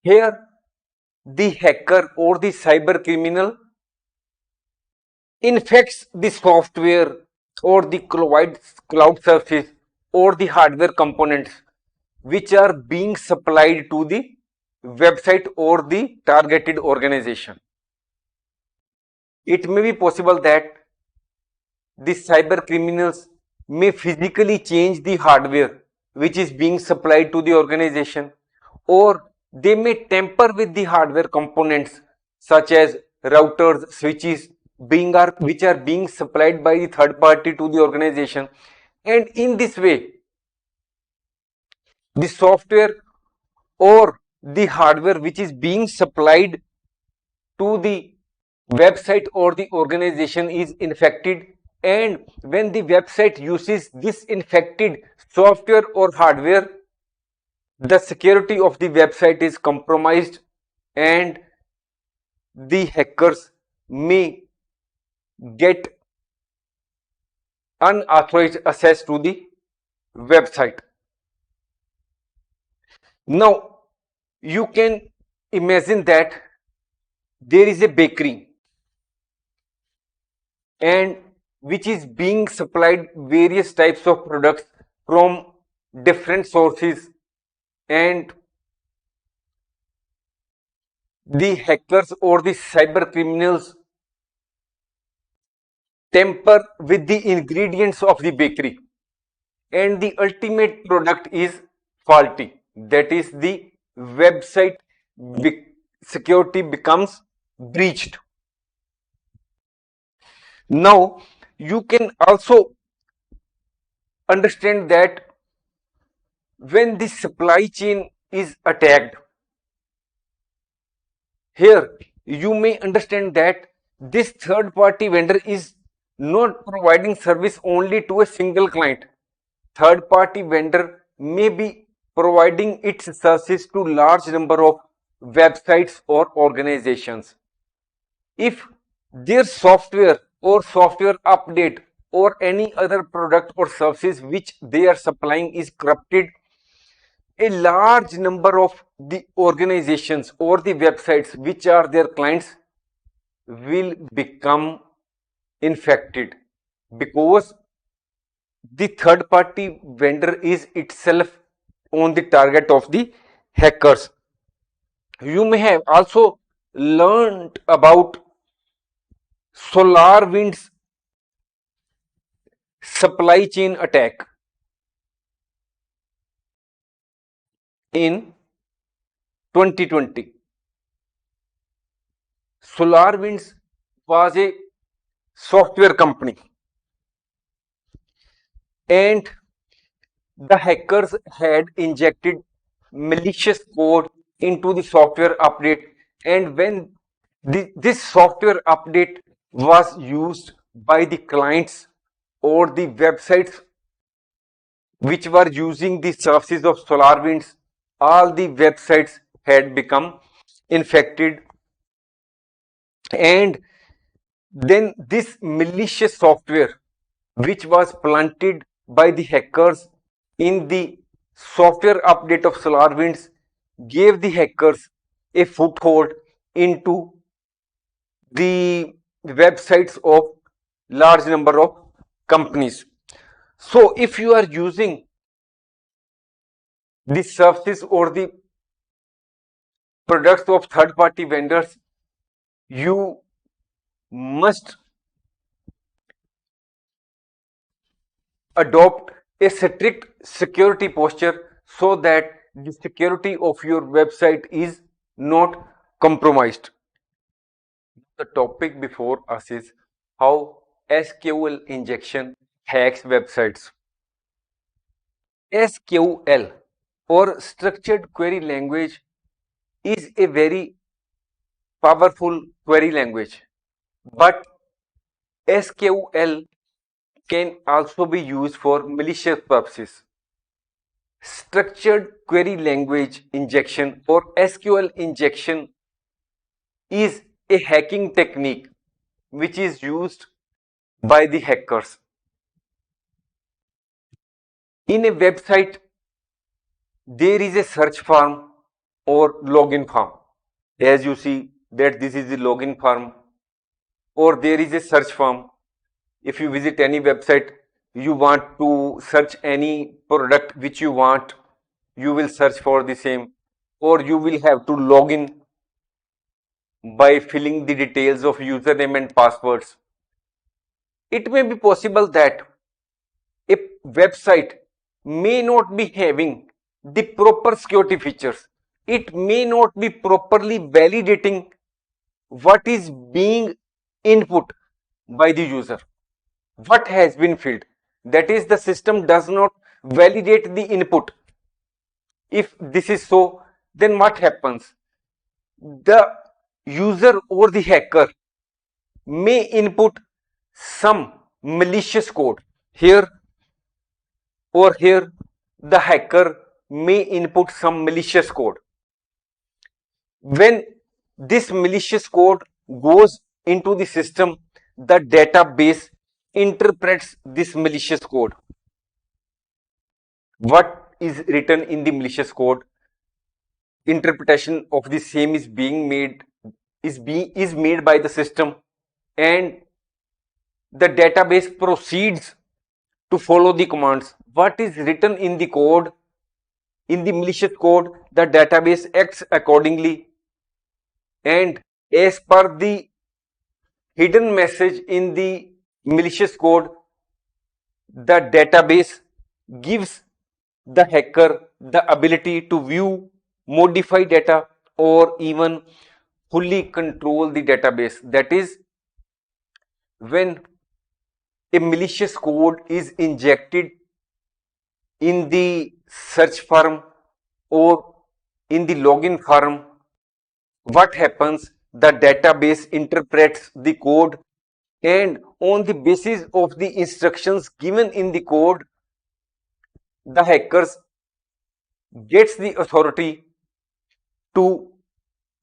Here, the hacker or the cyber criminal infects the software or the cloud services or the hardware components which are being supplied to the website or the targeted organization. It may be possible that the cyber criminals may physically change the hardware which is being supplied to the organization, or they may tamper with the hardware components such as routers, switches which are being supplied by the third party to the organization, and in this way the software or the hardware which is being supplied to the website or the organization is infected, and when the website uses this infected software or hardware, the security of the website is compromised and the hackers may get unauthorized access to the website. Now you can imagine that there is a bakery and which is being supplied various types of products from different sources, and the hackers or the cyber criminals tamper with the ingredients of the bakery and the ultimate product is faulty, that is the website security becomes breached. Now you can also understand that when the supply chain is attacked, here you may understand that this third party vendor is not providing service only to a single client. Third party vendor may be providing its services to large number of websites or organizations. If their software or software update or any other product or services which they are supplying is corrupted, a large number of the organizations or the websites which are their clients will become infected, because the third party vendor is itself on the target of the hackers. You may have also learned about SolarWinds supply chain attack in 2020. SolarWinds was a software company and the hackers had injected malicious code into the software update, and when this software update was used by the clients or the websites which were using the services of SolarWinds, all the websites had become infected, and then this malicious software which was planted by the hackers in the software update of SolarWinds gave the hackers a foothold into the websites of large number of companies. So if you are using the services or the products of third party vendors, you must adopt a strict security posture so that the security of your website is not compromised. The topic before us is how SQL injection hacks websites. SQL or structured query language is a very powerful query language, but SQL can also be used for malicious purposes. Structured query language injection or SQL injection is a hacking technique which is used by the hackers. In a website, there is a search form or login form. As you see that this is the login form, or there is a search form. If you visit any website, you want to search any product which you want, you will search for the same, or you will have to log in by filling the details of username and passwords. It may be possible that a website may not be having the proper security features. It may not be properly validating what is being input by the user, what has been filled. That is, the system does not validate the input. If this is so, then what happens? The user or the hacker may input some malicious code here, or here the hacker may input some malicious code. When this malicious code goes into the system, the database interprets this malicious code. What is written in the malicious code, interpretation of the same is being made, is made by the system, and the database proceeds to follow the commands. What is written in the code, in the malicious code, the database acts accordingly, and as per the hidden message in the malicious code, the database gives the hacker the ability to view, modify data, or even fully control the database. That is, when a malicious code is injected in the search form or in the login form, what happens? The database interprets the code, and on the basis of the instructions given in the code, the hackers gets the authority to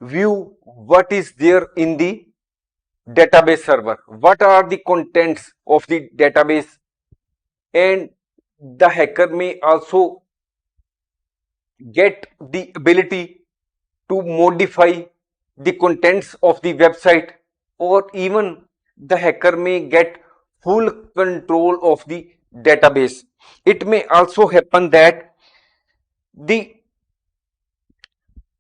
view what is there in the database server, what are the contents of the database, and the hacker may also get the ability to modify the contents of the website, or even the hacker may get full control of the database. It may also happen that the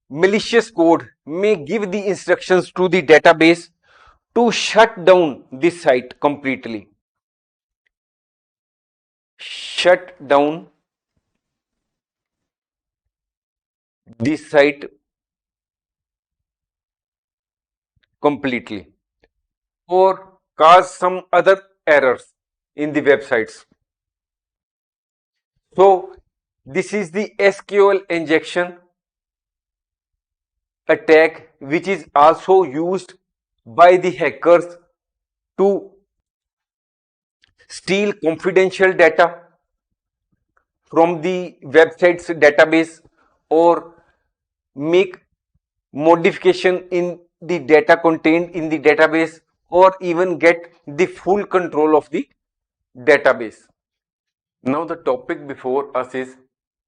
malicious code may give the instructions to the database to shut down this site completely. Shut down this site completely, or cause some other errors in the websites. So this is the SQL injection attack, which is also used by the hackers to steal confidential data from the website's database, or make modification in the data contained in the database, or even get the full control of the database. Now the topic before us is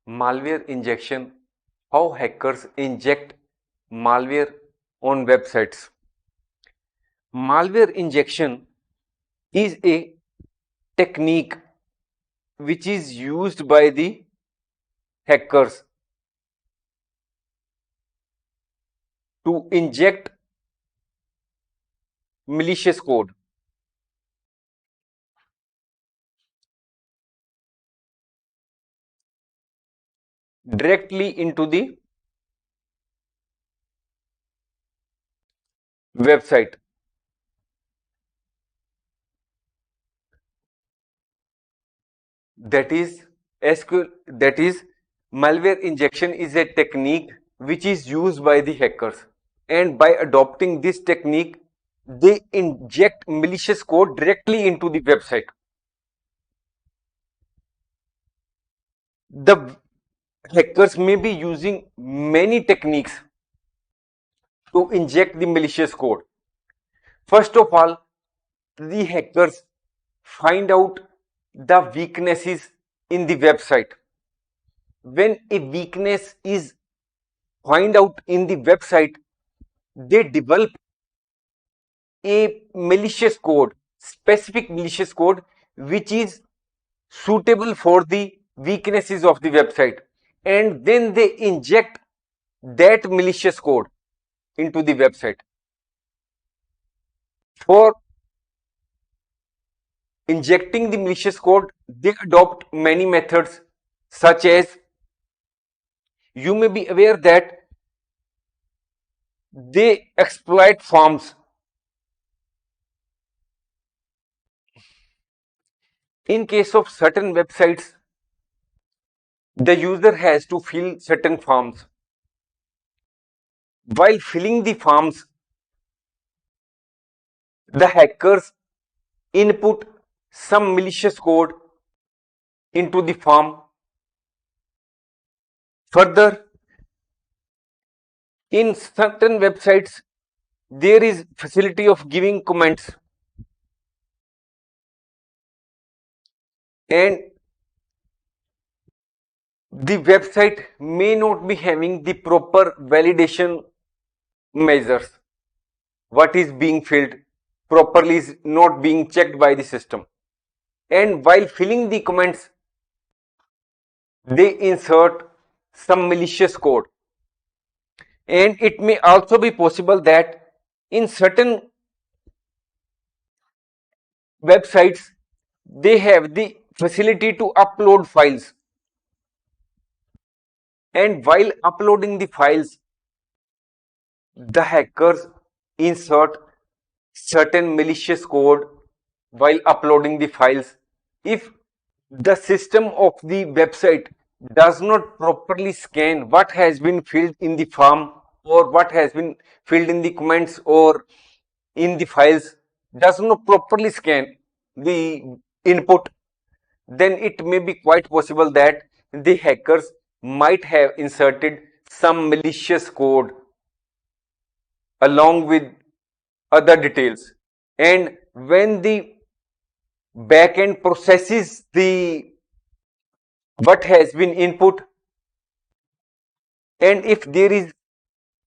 malware injection, how hackers inject malware on websites. Malware injection is a technique which is used by the hackers to inject malicious code directly into the website. That is SQL, that is, malware injection is a technique which is used by the hackers, and by adopting this technique, they inject malicious code directly into the website. The hackers may be using many techniques to inject the malicious code. First of all, the hackers find out the weaknesses in the website. When a weakness is find out in the website, they develop a malicious code, specific malicious code, which is suitable for the weaknesses of the website, and then they inject that malicious code into the website. For injecting the malicious code, they adopt many methods, such as, you may be aware that they exploit forms. In case of certain websites, the user has to fill certain forms. While filling the forms, the hackers input some malicious code into the form. Further, in certain websites, there is facility of giving comments, and the website may not be having the proper validation measures. What is being filled properly is not being checked by the system, and while filling the comments, they insert some malicious code. And it may also be possible that in certain websites, they have the facility to upload files, and while uploading the files, the hackers insert certain malicious code while uploading the files. If the system of the website does not properly scan what has been filled in the form, or what has been filled in the comments or in the files, does not properly scan the input, then it may be quite possible that the hackers might have inserted some malicious code along with other details. And when the backend processes the what has been input, and if there is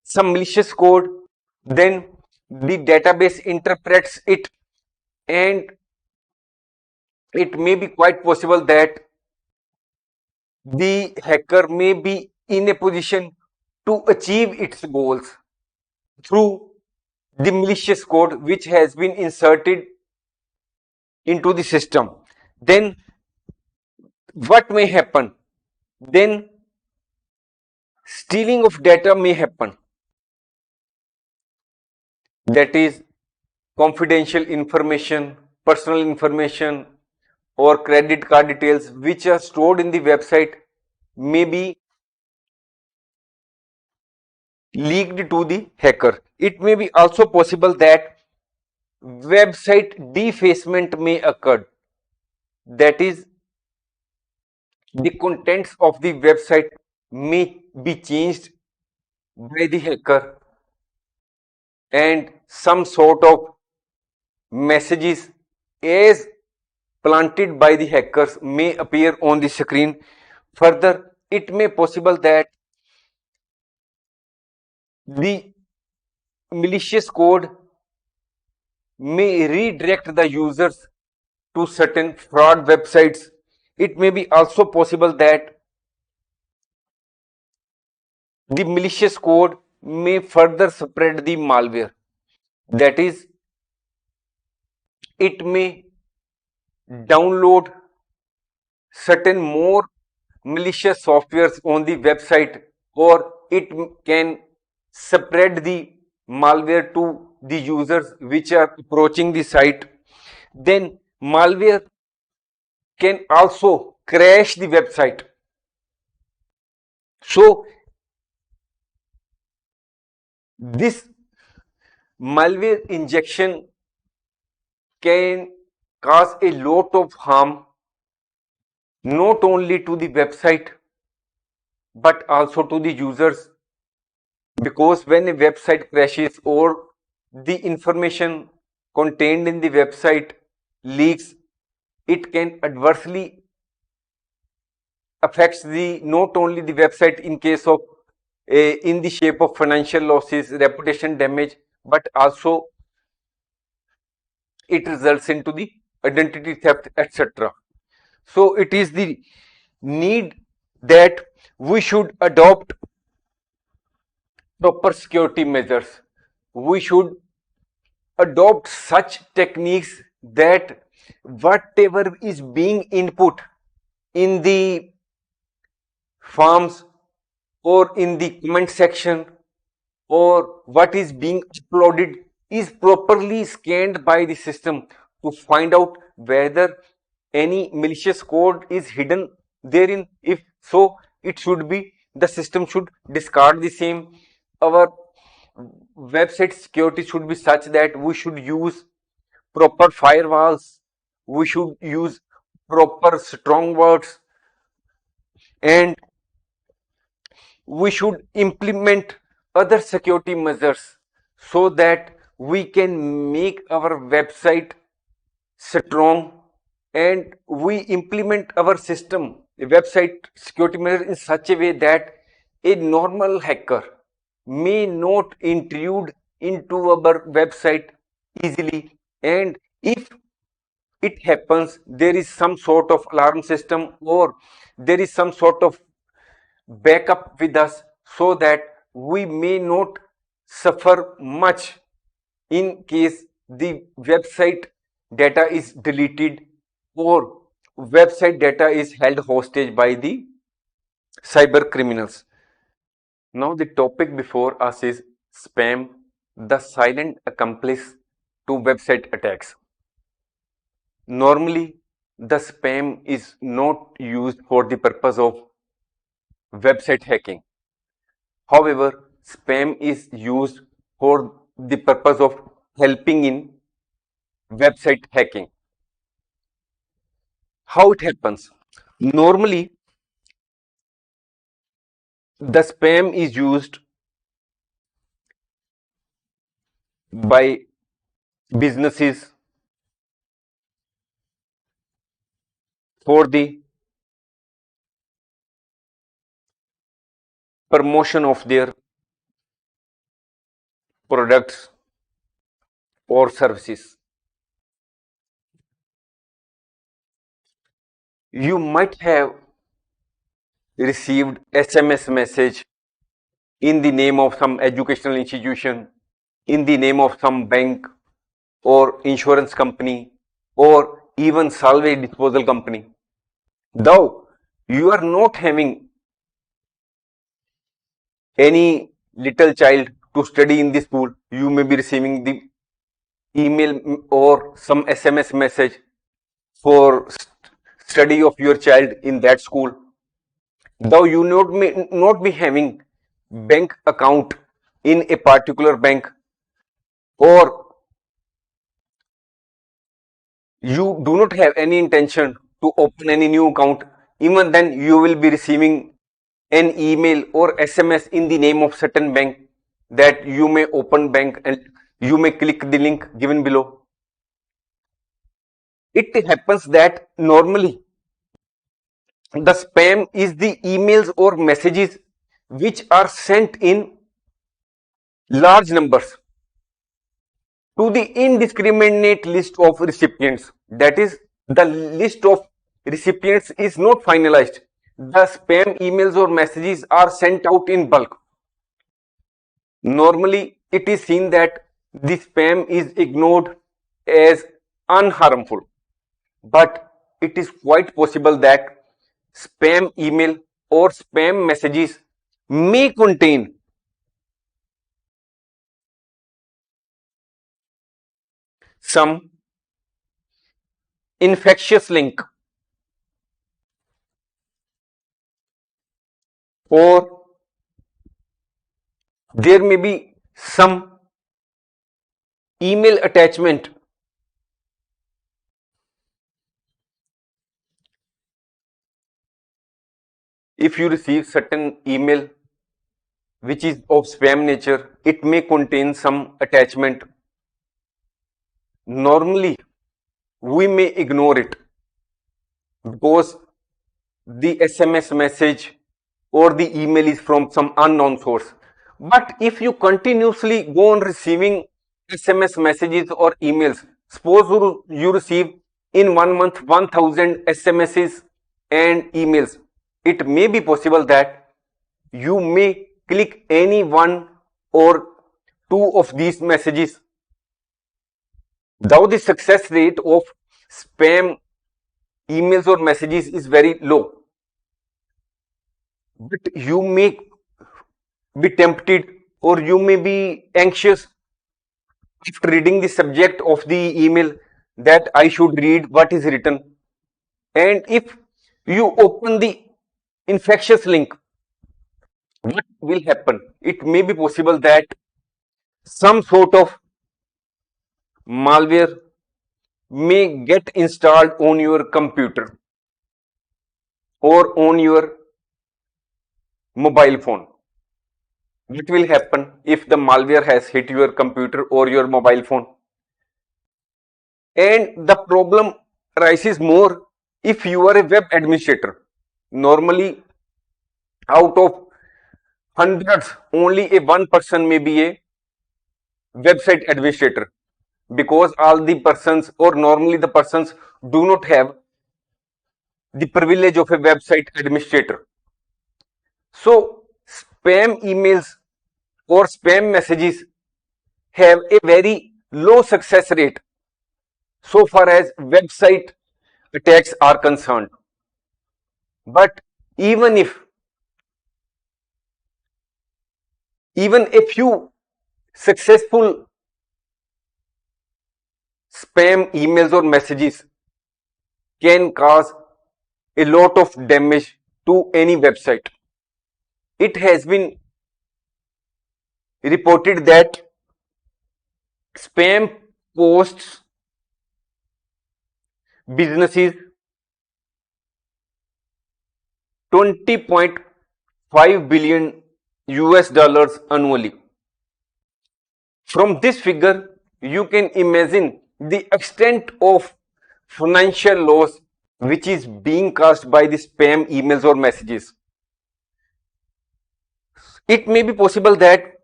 some malicious code, then the database interprets it, and it may be quite possible that the hacker may be in a position to achieve its goals through the malicious code which has been inserted into the system. Then what may happen? Then stealing of data may happen. That is, confidential information, personal information, or credit card details which are stored in the website may be leaked to the hacker. It may be also possible that website defacement may occur. That is, the contents of the website may be changed by the hacker, and some sort of messages as planted by the hackers may appear on the screen. Further, it may possible that the malicious code may redirect the users to certain fraud websites. It may be also possible that the malicious code may further spread the malware. That is, it may download certain more malicious softwares on the website, or it can spread the malware to the users which are approaching the site. Then malware can also crash the website. So this malware injection can cause a lot of harm, not only to the website but also to the users, because when a website crashes or the information contained in the website leaks, it can adversely affect the not only the website in case of in the shape of financial losses, reputation damage, but also it results into the identity theft, etc. So it is the need that we should adopt proper security measures. We should adopt such techniques that whatever is being input in the forms or in the comment section or what is being uploaded is properly scanned by the system to find out whether any malicious code is hidden therein. If so, it should be, the system should discard the same. Our website security should be such that we should use proper firewalls, we should use proper strong words, and we should implement other security measures so that we can make our website strong, and we implement our system website security measure in such a way that a normal hacker may not intrude into our website easily, and if it happens, there is some sort of alarm system or there is some sort of backup with us so that we may not suffer much in case the website data is deleted or website data is held hostage by the cyber criminals. Now the topic before us is spam, the silent accomplice to website attacks. Normally, the spam is not used for the purpose of website hacking. However, spam is used for the purpose of helping in website hacking. How it happens? Normally, the spam is used by businesses for the promotion of their products or services. You might have received SMS message in the name of some educational institution, in the name of some bank or insurance company or even salvage disposal company. Though you are not having any little child to study in the school, you may be receiving the email or some SMS message for study of your child in that school. Though you may not be having bank account in a particular bank, or you do not have any intention to open any new account, even then you will be receiving an email or SMS in the name of certain bank that you may open bank and you may click the link given below. It happens that normally the spam is the emails or messages which are sent in large numbers to the indiscriminate list of recipients. That is, the list of recipients is not finalized. The spam emails or messages are sent out in bulk. Normally, it is seen that the spam is ignored as unharmful, but it is quite possible that spam email or spam messages may contain some infectious link or there may be some email attachment if you receive certain email which is of spam nature, it may contain some attachment. Normally, we may ignore it because the SMS message or the email is from some unknown source. But if you continuously go on receiving SMS messages or emails, suppose you receive in 1 month 1000 SMSs and emails, it may be possible that you may click any one or two of these messages. Though the success rate of spam emails or messages is very low, but you may be tempted or you may be anxious after reading the subject of the email that I should read what is written. And if you open the infectious link, what will happen? It may be possible that some sort of malware may get installed on your computer or on your mobile phone. What will happen if the malware has hit your computer or your mobile phone? And the problem arises more if you are a web administrator. Normally, out of hundreds, only a one person may be a website administrator, because all the persons or normally the persons do not have the privilege of a website administrator. So spam emails or spam messages have a very low success rate so far as website attacks are concerned. But even a few successful spam emails or messages can cause a lot of damage to any website. It has been reported that spam costs businesses 20.5 billion US dollars annually. From this figure, you can imagine the extent of financial loss which is being caused by the spam emails or messages. It may be possible that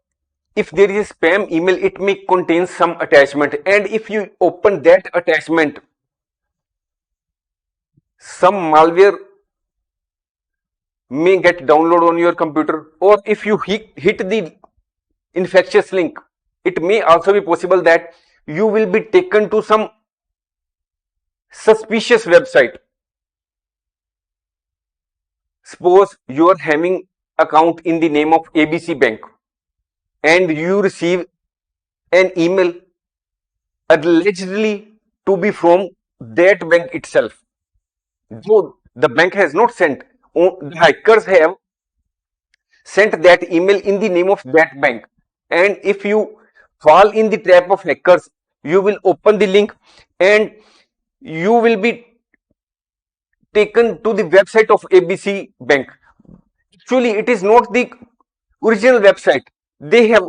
if there is a spam email, it may contain some attachment, and if you open that attachment, some malware may get downloaded on your computer, or if you hit the infectious link, it may also be possible that you will be taken to some suspicious website. Suppose you are having account in the name of ABC Bank and you receive an email allegedly to be from that bank itself. Though the bank has not sent, the hackers have sent that email in the name of that bank. And if you fall in the trap of hackers, you will open the link and you will be taken to the website of ABC Bank. Actually, it is not the original website. They have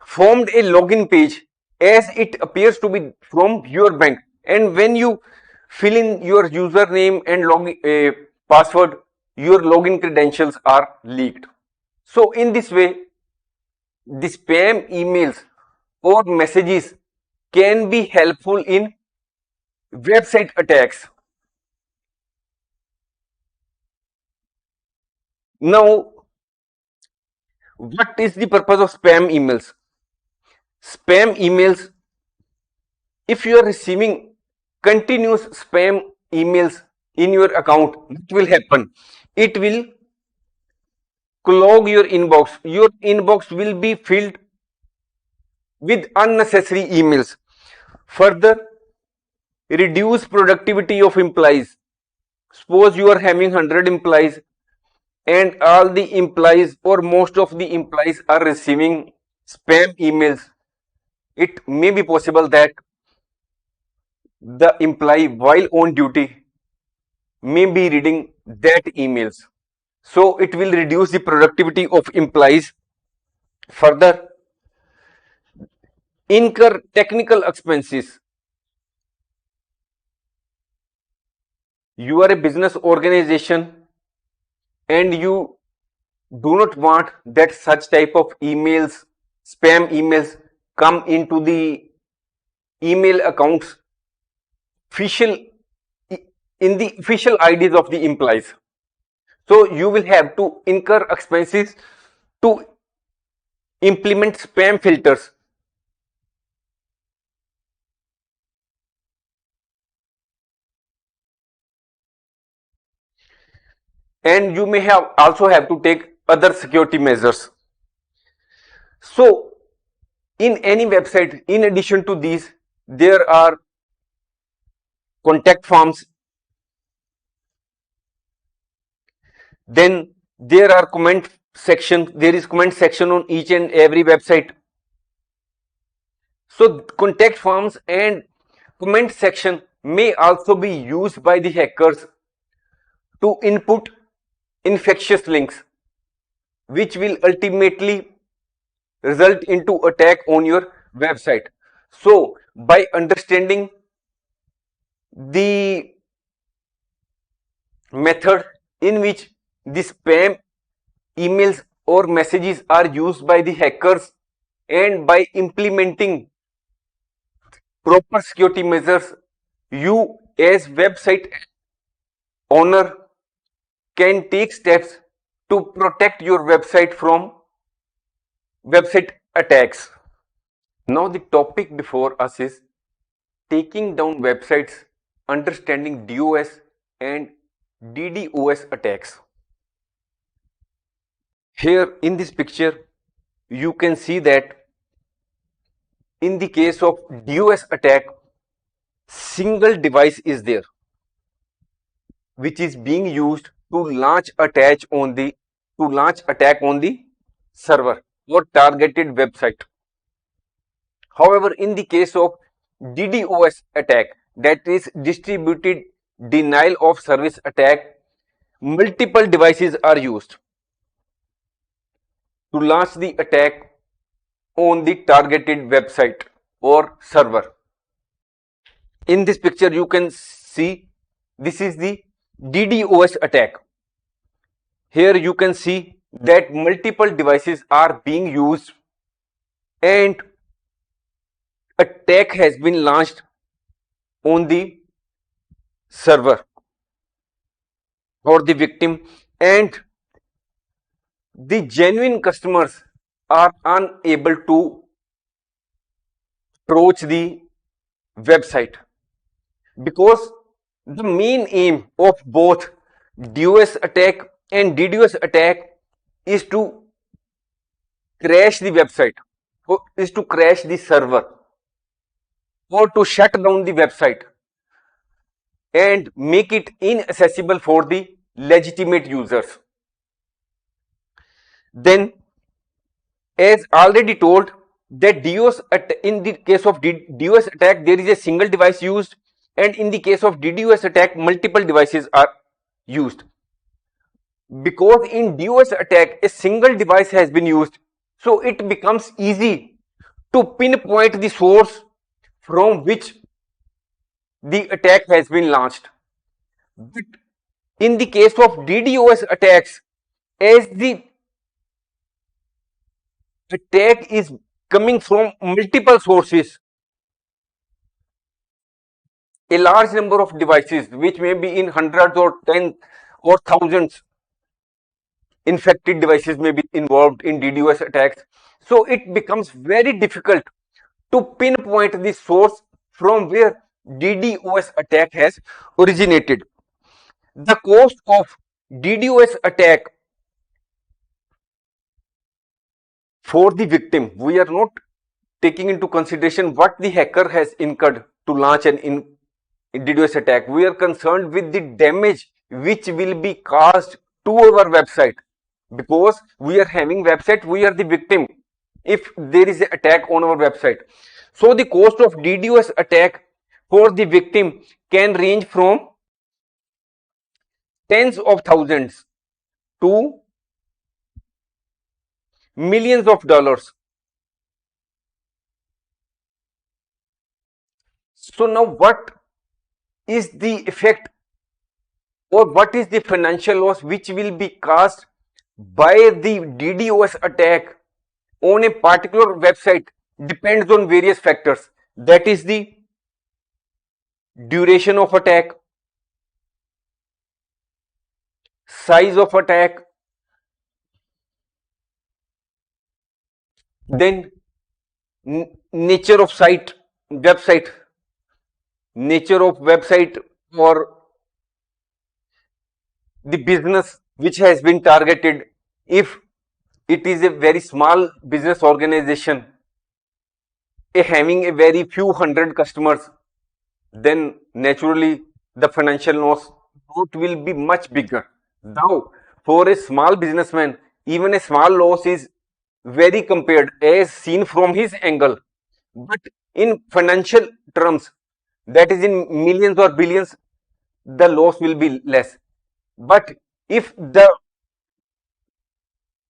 formed a login page as it appears to be from your bank, and when you fill in your username and login password, your login credentials are leaked. So in this way, the spam emails or messages can be helpful in website attacks. Now, what is the purpose of spam emails? Spam emails, if you are receiving continuous spam emails in your account, what will happen? It will clog your inbox. Your inbox will be filled with unnecessary emails. Further, reduce productivity of employees. Suppose you are having 100 employees and all the employees or most of the employees are receiving spam emails. It may be possible that the employee while on duty may be reading that emails. So it will reduce the productivity of employees. Further, incur technical expenses. You are a business organization and you do not want that such type of emails, spam emails, come into the email accounts official in the official IDs of the employees. So you will have to incur expenses to implement spam filters. And you may have also have to take other security measures. So in any website, in addition to these, there are contact forms, then there are comment section, there is comment section on each and every website. So contact forms and comment section may also be used by the hackers to input infectious links, which will ultimately result into attack on your website. So by understanding the method in which the spam emails or messages are used by the hackers, and by implementing proper security measures, you as website owner can take steps to protect your website from website attacks. Now the topic before us is taking down websites, understanding DOS and DDoS attacks. Here in this picture, you can see that in the case of DOS attack, single device is there, which is being used to launch attack on the server or targeted website. However, in the case of DDoS attack, that is distributed denial of service attack, multiple devices are used to launch the attack on the targeted website or server. In this picture, you can see this is the DDoS attack. Here you can see that multiple devices are being used and attack has been launched on the server or the victim, and the genuine customers are unable to approach the website, because the main aim of both DOS attack and DDoS attack is to crash the website, or is to crash the server, or to shut down the website and make it inaccessible for the legitimate users. Then, as already told, that in the case of DOS attack, there is a single device used, and in the case of DDoS attack, multiple devices are used. Because in DOS attack, a single device has been used, so it becomes easy to pinpoint the source from which the attack has been launched. But in the case of DDoS attacks, as the attack is coming from multiple sources, a large number of devices, which may be in hundreds or tens or thousands, infected devices may be involved in DDoS attacks. So it becomes very difficult to pinpoint the source from where DDoS attack has originated. The cost of DDoS attack for the victim, we are not taking into consideration what the hacker has incurred to launch an DDoS attack. We are concerned with the damage which will be caused to our website, because we are having website, we are the victim if there is an attack on our website. So the cost of DDoS attack for the victim can range from tens of thousands to millions of dollars. So now what is the effect, or what is the financial loss which will be caused by the DDoS attack on a particular website depends on various factors. That is the duration of attack, size of attack, then nature of website, nature of website or the business which has been targeted. If it is a very small business organization having a very few hundred customers, then naturally the financial loss will be much bigger. Now, for a small businessman, even a small loss is very compared as seen from his angle. But in financial terms, that is in millions or billions, the loss will be less. But if the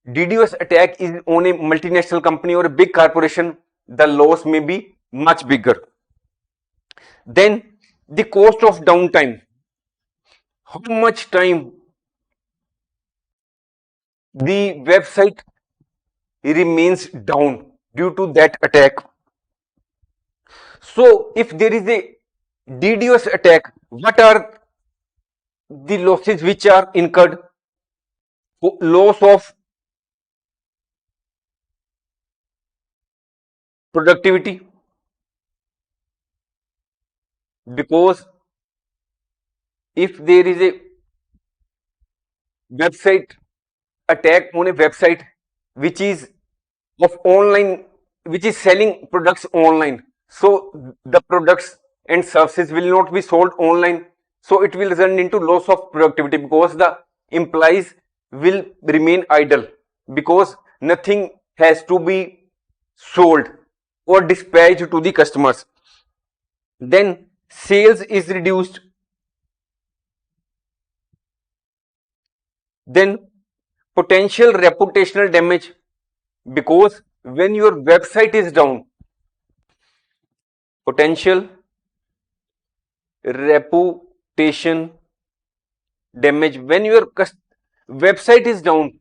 DDoS attack is on a multinational company or a big corporation, the loss may be much bigger. Then the cost of downtime. How much time the website remains down due to that attack. So if there is a DDoS attack, what are the losses which are incurred? Loss of productivity, because if there is a website attack on a website which is of online, which is selling products online, so the products and services will not be sold online, so it will result into loss of productivity because the employees will remain idle because nothing has to be sold or dispatched to the customers. Then sales is reduced. Then potential reputational damage, because when your website is down, potential reputation damage, when your website is down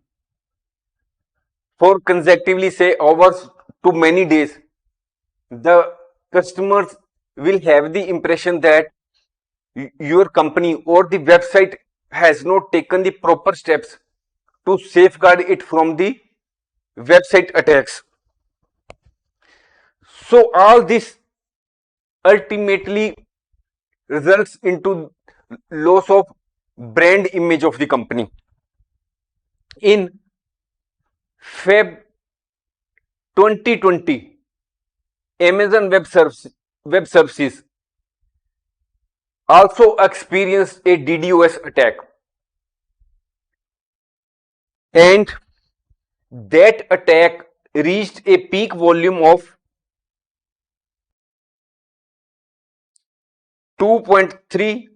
for consecutively say hours to many days, the customers will have the impression that your company or the website has not taken the proper steps to safeguard it from the website attacks. So all this ultimately results into loss of brand image of the company. In Feb 2020, Amazon Web Services also experienced a DDoS attack, and that attack reached a peak volume of 2.3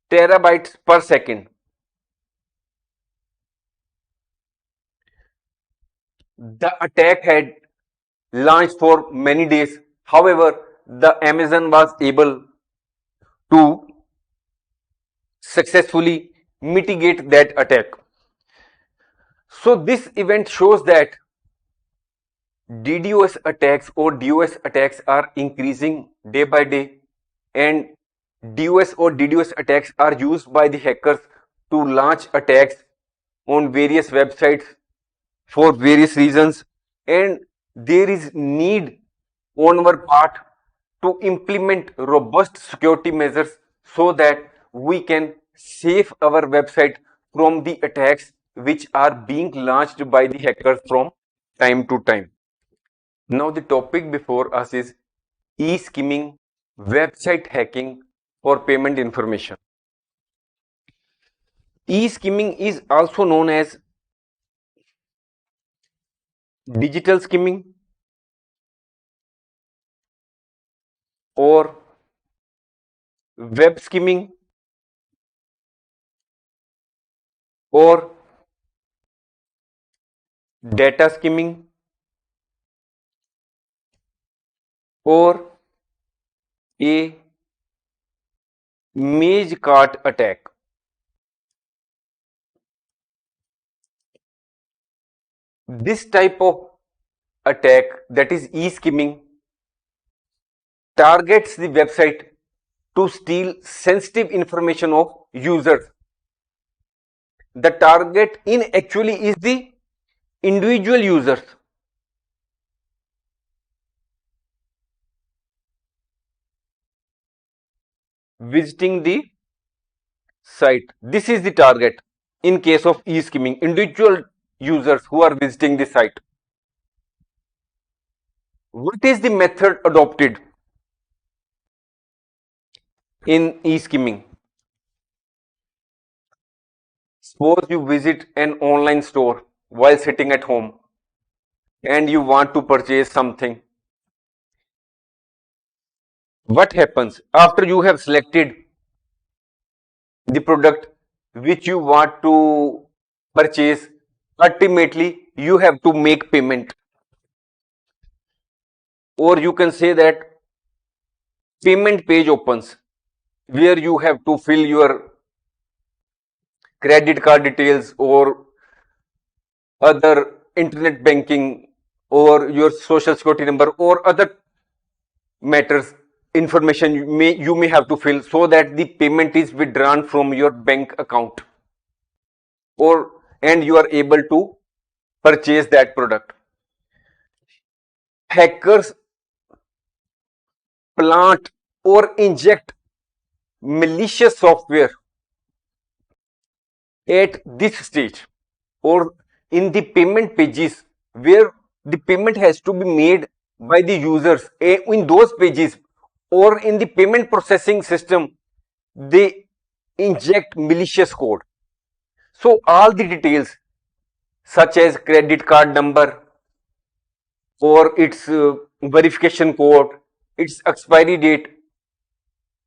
terabytes per second. The attack had launched for many days. However, the Amazon was able to successfully mitigate that attack. So this event shows that DDoS attacks or DOS attacks are increasing day by day, and DOS or DDoS attacks are used by the hackers to launch attacks on various websites for various reasons, and there is need on our part to implement robust security measures so that we can save our website from the attacks which are being launched by the hackers from time to time. Now the topic before us is e-skimming, website hacking for payment information. E-skimming is also known as digital skimming or web skimming or data skimming or a image cart attack. This type of attack, that is e-skimming, targets the website to steal sensitive information of users. The target in actually is the individual users. Visiting the site. This is the target in case of e-skimming, individual users who are visiting the site. What is the method adopted in e-skimming? Suppose you visit an online store while sitting at home and you want to purchase something. What happens after you have selected the product which you want to purchase? Ultimately, you have to make payment, or you can say that payment page opens where you have to fill your credit card details or other internet banking or your social security number or other matters information you may have to fill so that the payment is withdrawn from your bank account, or and you are able to purchase that product. Hackers plant or inject malicious software at this stage or in the payment pages where the payment has to be made by the users. In those pages or in the payment processing system, they inject malicious code. So all the details such as credit card number or its verification code, its expiry date,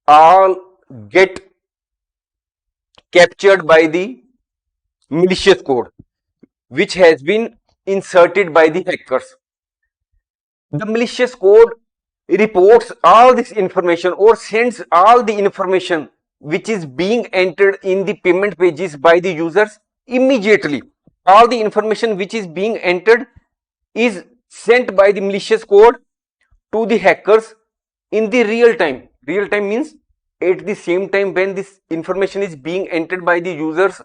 all get captured by the malicious code which has been inserted by the hackers. The malicious code reports all this information or sends all the information which is being entered in the payment pages by the users immediately. All the information which is being entered is sent by the malicious code to the hackers in the real time. Real time means at the same time when this information is being entered by the users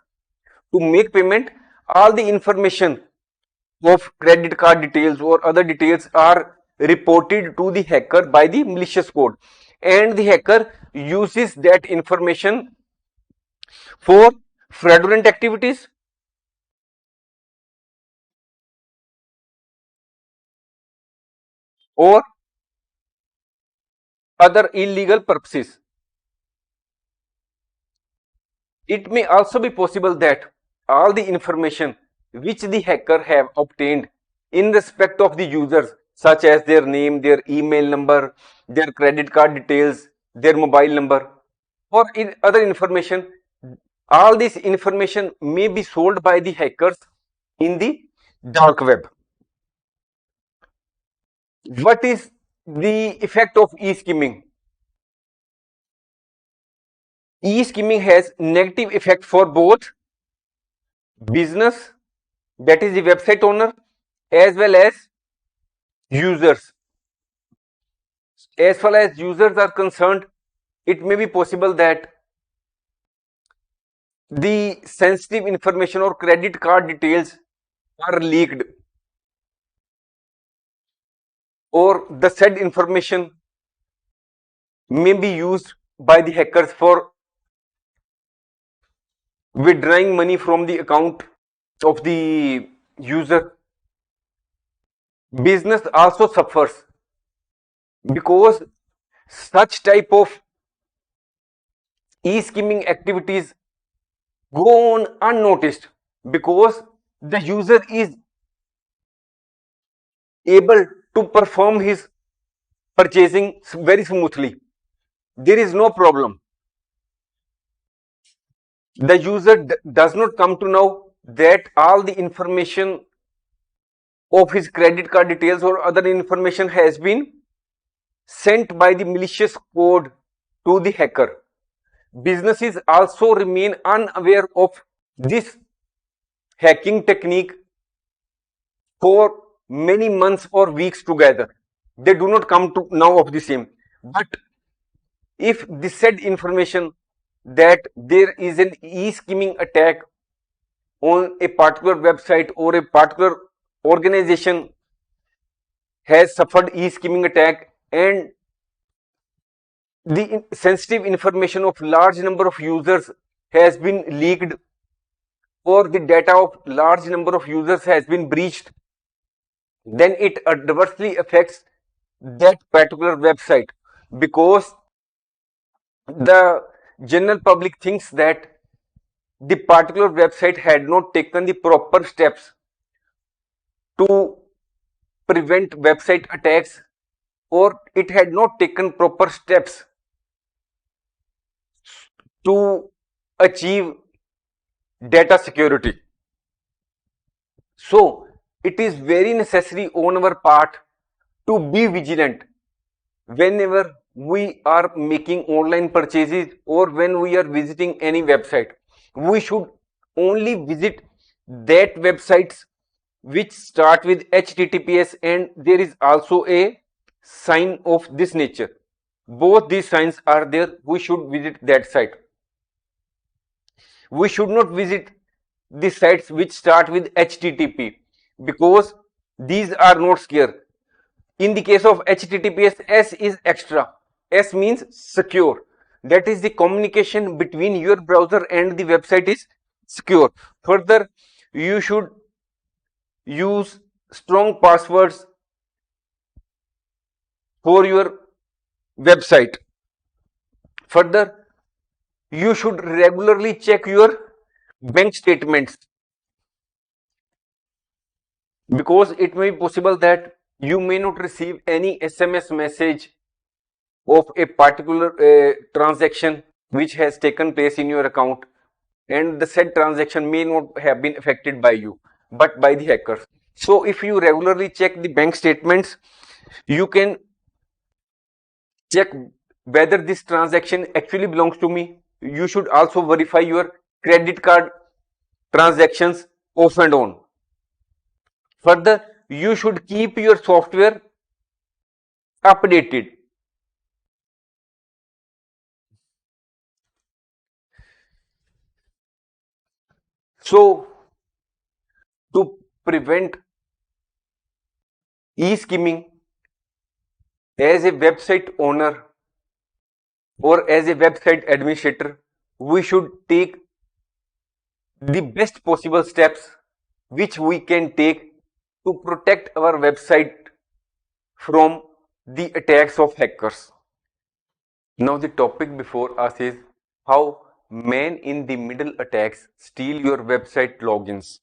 to make payment, all the information of credit card details or other details are reported to the hacker by the malicious code, and the hacker uses that information for fraudulent activities or other illegal purposes. It may also be possible that all the information which the hacker have obtained in respect of the users, such as their name, their email number, their credit card details, their mobile number, or in other information, all this information may be sold by the hackers in the dark web. What is the effect of e-skimming? E-skimming has negative effect for both business, that is the website owner, as well as users. As far as users are concerned, it may be possible that the sensitive information or credit card details are leaked, or the said information may be used by the hackers for withdrawing money from the account of the user. Business also suffers because such type of e-skimming activities go on unnoticed because the user is able to perform his purchasing very smoothly. There is no problem. The user does not come to know that all the information of his credit card details or other information has been sent by the malicious code to the hacker. Businesses also remain unaware of this hacking technique for many months or weeks together. They do not come to know of the same. But if the said information that there is an e-skimming attack on a particular website or a particular organization has suffered e-skimming attack, and the sensitive information of large number of users has been leaked, or the data of large number of users has been breached, then it adversely affects that particular website, because the general public thinks that the particular website had not taken the proper steps to prevent website attacks, or it had not taken proper steps to achieve data security. So it is very necessary on our part to be vigilant whenever we are making online purchases or when we are visiting any website. We should only visit that websites which start with HTTPS, and there is also a sign of this nature. Both these signs are there. We should visit that site. We should not visit the sites which start with HTTP, because these are not secure. In the case of HTTPS, S is extra. S means secure. That is, the communication between your browser and the website is secure. Further, you should use strong passwords for your website. Further, you should regularly check your bank statements, because it may be possible that you may not receive any SMS message of a particular transaction which has taken place in your account, and the said transaction may not have been affected by you but by the hackers. So if you regularly check the bank statements, you can check whether this transaction actually belongs to me. You should also verify your credit card transactions off and on. Further, you should keep your software updated. So to prevent e-skimming, as a website owner or as a website administrator, we should take the best possible steps which we can take to protect our website from the attacks of hackers. Now the topic before us is how man in the middle attacks steal your website logins.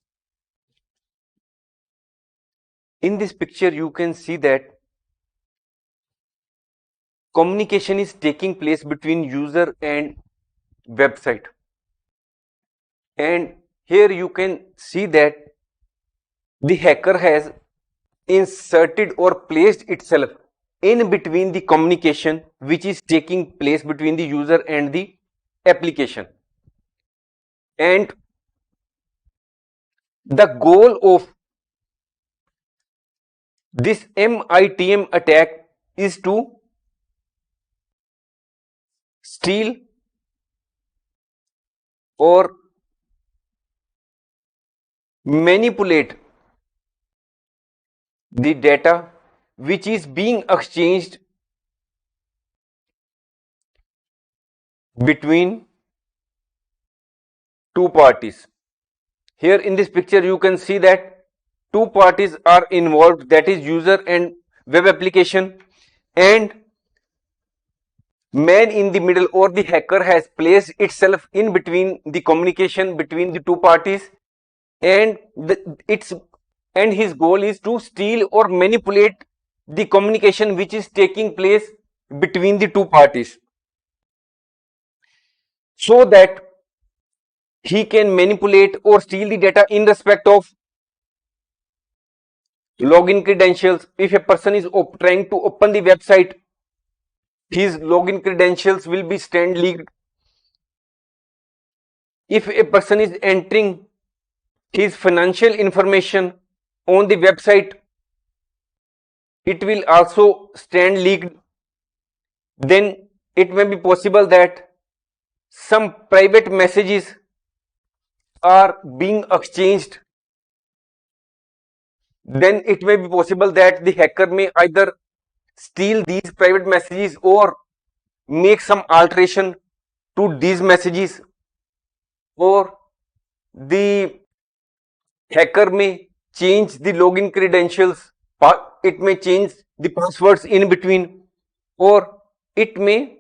In this picture you can see that communication is taking place between user and website, and here you can see that the hacker has inserted or placed itself in between the communication which is taking place between the user and the application, and the goal of this MITM attack is to steal or manipulate the data which is being exchanged between two parties. Here in this picture you can see that two parties are involved, that is user and web application, and man in the middle or the hacker has placed itself in between the communication between the two parties, and his goal is to steal or manipulate the communication which is taking place between the two parties, so that he can manipulate or steal the data in respect of login credentials. If a person is trying to open the website, his login credentials will be stand leaked. If a person is entering his financial information on the website, it will also stand leaked. Then it may be possible that some private messages are being exchanged. Then it may be possible that the hacker may either steal these private messages or make some alteration to these messages, or the hacker may change the login credentials, it may change the passwords in between, or it may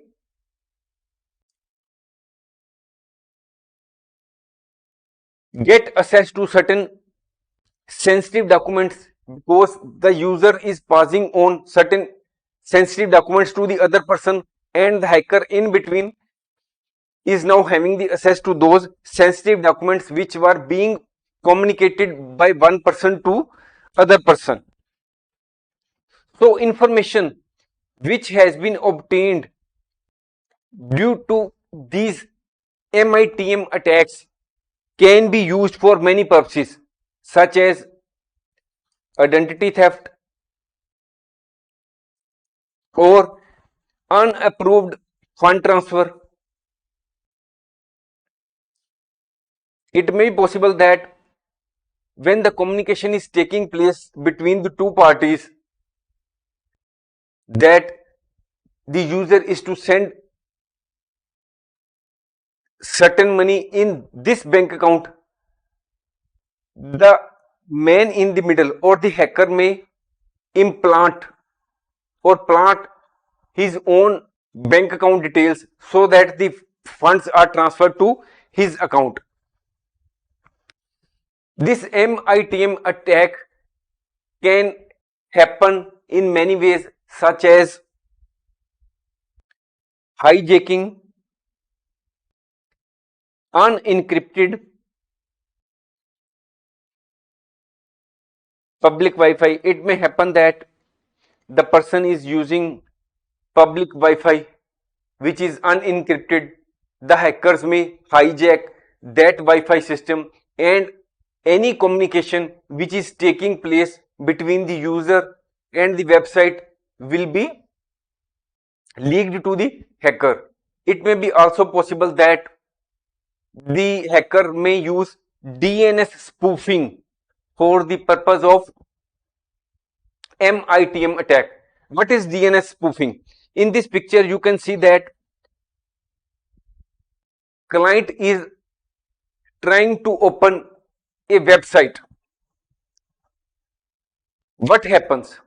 get access to certain sensitive documents because the user is passing on certain sensitive documents to the other person, and the hacker in between is now having the access to those sensitive documents which were being communicated by one person to other person. So information which has been obtained due to these MITM attacks can be used for many purposes, such as identity theft or unapproved fund transfer. It may be possible that when the communication is taking place between the two parties, that the user is to send certain money in this bank account, the man in the middle or the hacker may implant or plant his own bank account details so that the funds are transferred to his account. This MITM attack can happen in many ways, such as hijacking unencrypted public Wi-Fi. It may happen that the person is using public Wi-Fi which is unencrypted. The hackers may hijack that Wi-Fi system, and any communication which is taking place between the user and the website will be leaked to the hacker. It may be also possible that the hacker may use DNS spoofing for the purpose of MITM attack. What is DNS spoofing? In this picture you can see that client is trying to open a website. What happens?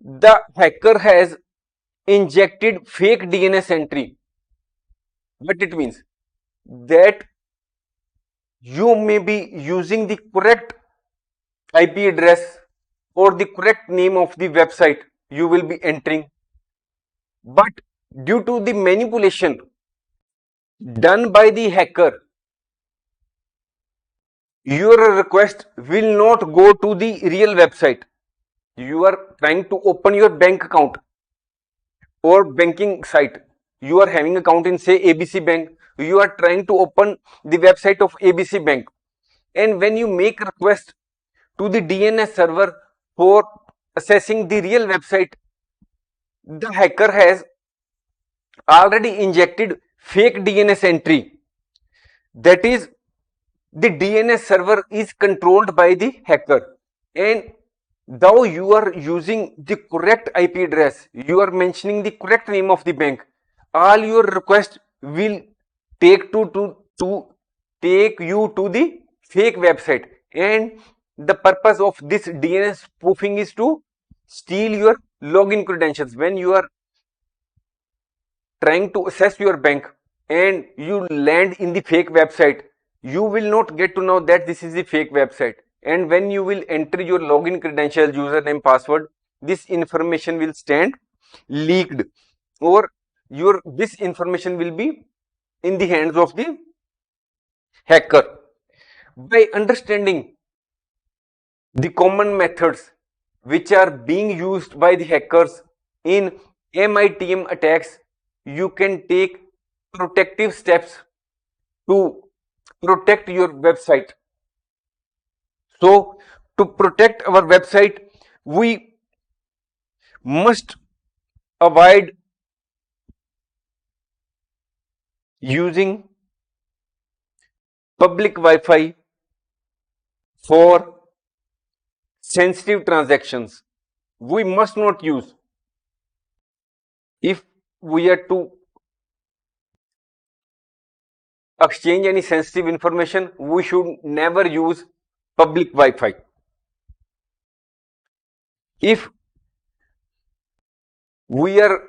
The hacker has injected fake DNS entry. What it means? That you may be using the correct IP address or the correct name of the website you will be entering, but due to the manipulation done by the hacker, your request will not go to the real website. You are trying to open your bank account or banking site. You are having account in say ABC Bank. You are trying to open the website of ABC Bank, and when you make request to the DNS server for accessing the real website, the hacker has already injected fake DNS entry. That is, the DNS server is controlled by the hacker, and though you are using the correct IP address, you are mentioning the correct name of the bank, all your request will take take you to the fake website, and the purpose of this DNS spoofing is to steal your login credentials. When you are trying to access your bank and you land in the fake website, you will not get to know that this is the fake website, and when you will enter your login credentials, username, password, this information will stand leaked, or this information will be in the hands of the hacker. By understanding the common methods which are being used by the hackers in MITM attacks, you can take protective steps to protect your website. So to protect our website, we must avoid using public Wi-Fi for sensitive transactions. We must not use. If we are to exchange any sensitive information, we should never use public Wi-Fi. If we are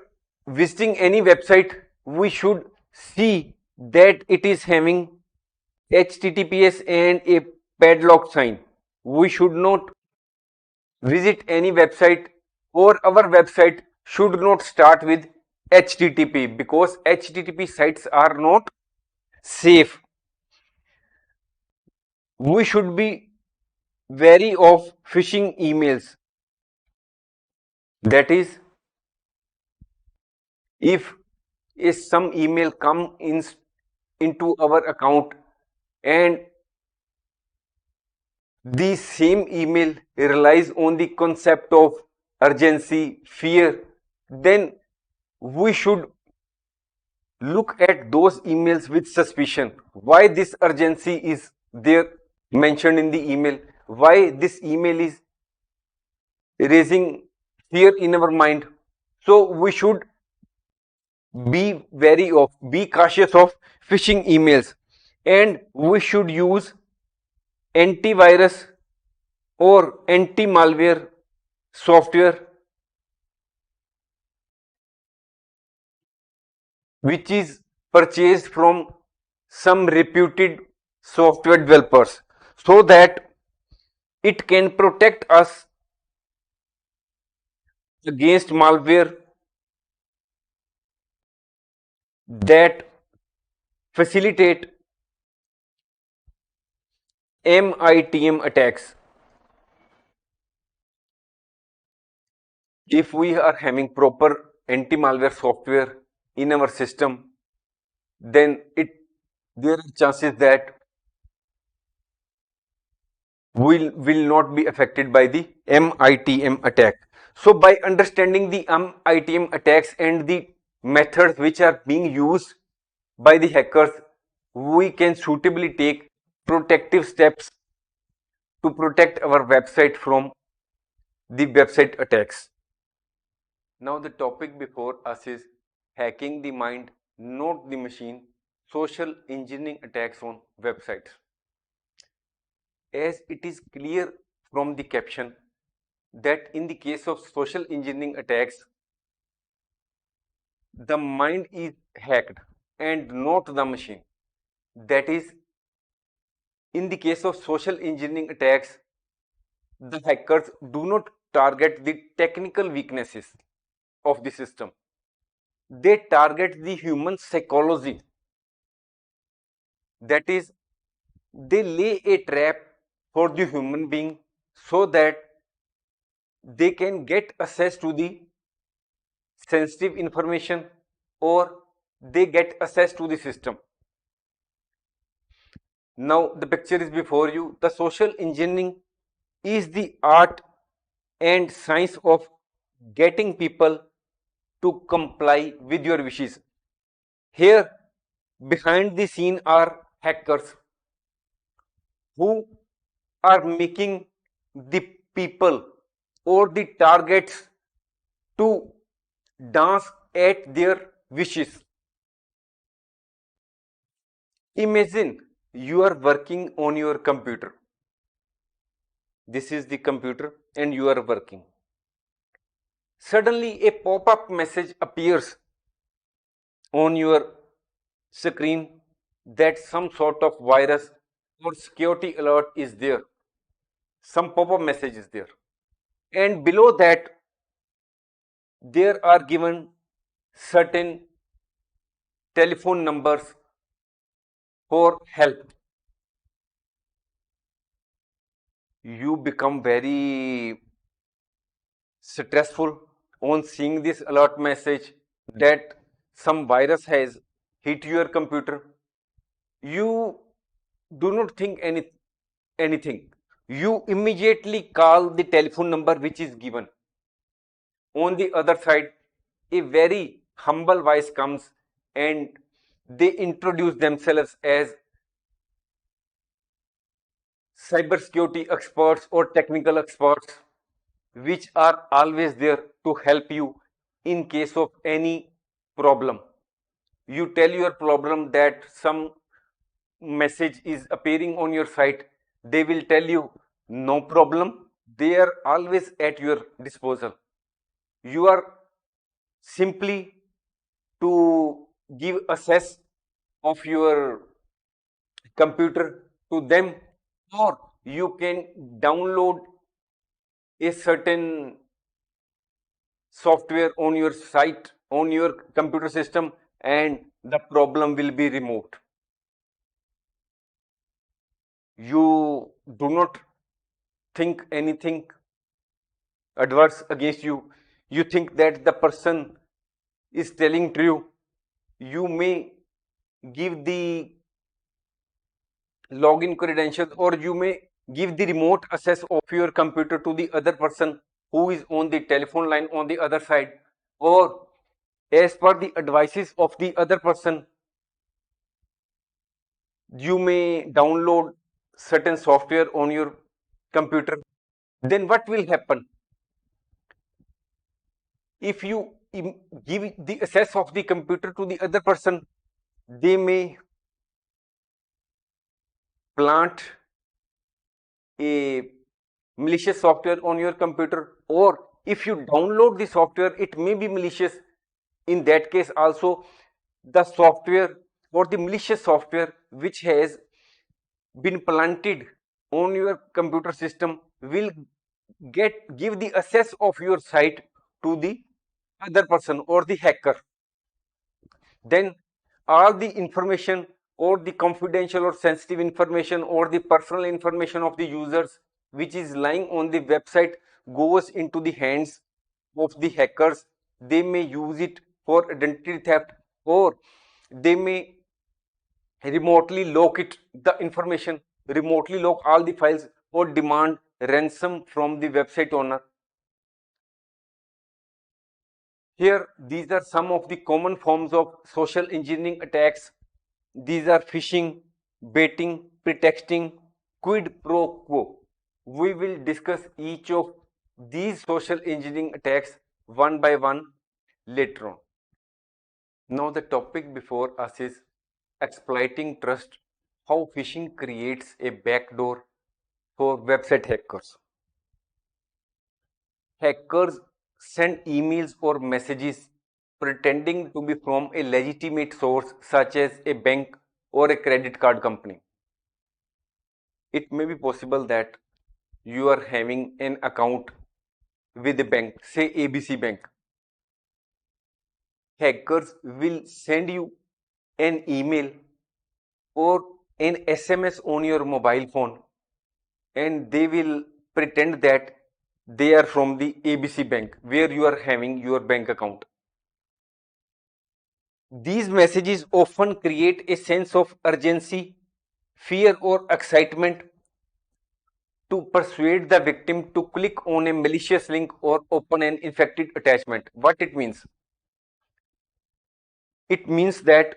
visiting any website, we should see that it is having HTTPS and a padlock sign. We should not visit any website, or our website should not start with HTTP, because HTTP sites are not safe. We should be wary of phishing emails. That is, if some email come into our account and the same email relies on the concept of urgency, fear, then we should look at those emails with suspicion. Why this urgency is there mentioned in the email? Why this email is raising fear in our mind? So we should be wary of, be cautious of phishing emails, and we should use antivirus or anti-malware software which is purchased from some reputed software developers, so that it can protect us against malware that facilitate MITM attacks. If we are having proper anti-malware software in our system, then there are chances that will not be affected by the MITM attack. So by understanding the MITM attacks and the methods which are being used by the hackers, we can suitably take protective steps to protect our website from the website attacks. Now the topic before us is hacking the mind, not the machine, social engineering attacks on websites. As it is clear from the caption that in the case of social engineering attacks, the mind is hacked and not the machine. That is, in the case of social engineering attacks, the hackers do not target the technical weaknesses of the system. They target the human psychology. That is, they lay a trap for the human being so that they can get access to the sensitive information, or they get access to the system. Now the picture is before you. The social engineering is the art and science of getting people to comply with your wishes. Here behind the scene are hackers who are making the people or the targets to dance at their wishes. Imagine you are working on your computer. This is the computer and you are working. Suddenly a pop-up message appears on your screen that some sort of virus or security alert is there. Some pop-up message is there. And below that, there are given certain telephone numbers for help. You become very stressful on seeing this alert message that some virus has hit your computer. You do not think anything. You immediately call the telephone number which is given. On the other side, a very humble voice comes and they introduce themselves as cybersecurity experts or technical experts, which are always there to help you in case of any problem. You tell your problem that some message is appearing on your site, they will tell you no problem, they are always at your disposal. You are simply to give access of your computer to them, or you can download a certain software on your site, on your computer system, and the problem will be removed. You do not think anything adverse against you. You think that the person is telling true. You may give the login credentials, or you may give the remote access of your computer to the other person who is on the telephone line on the other side, or as per the advices of the other person, you may download certain software on your computer. Then what will happen? If you give the access of the computer to the other person, they may plant a malicious software on your computer, or if you download the software, it may be malicious. In that case also, the software or the malicious software which has been planted on your computer system will give the access of your site to the other person or the hacker. Then all the information or the confidential or sensitive information or the personal information of the users which is lying on the website goes into the hands of the hackers. They may use it for identity theft, or they may remotely lock it, the information, remotely lock all the files, or demand ransom from the website owner. Here, these are some of the common forms of social engineering attacks. These are phishing, baiting, pretexting, quid pro quo. We will discuss each of these social engineering attacks one by one later on. Now, the topic before us is exploiting trust, how phishing creates a backdoor for website hackers. Hackers send emails or messages pretending to be from a legitimate source such as a bank or a credit card company. It may be possible that you are having an account with a bank, say ABC Bank. Hackers will send you an email or an SMS on your mobile phone, and they will pretend that they are from the ABC Bank where you are having your bank account. These messages often create a sense of urgency, fear, or excitement to persuade the victim to click on a malicious link or open an infected attachment. What it means? It means that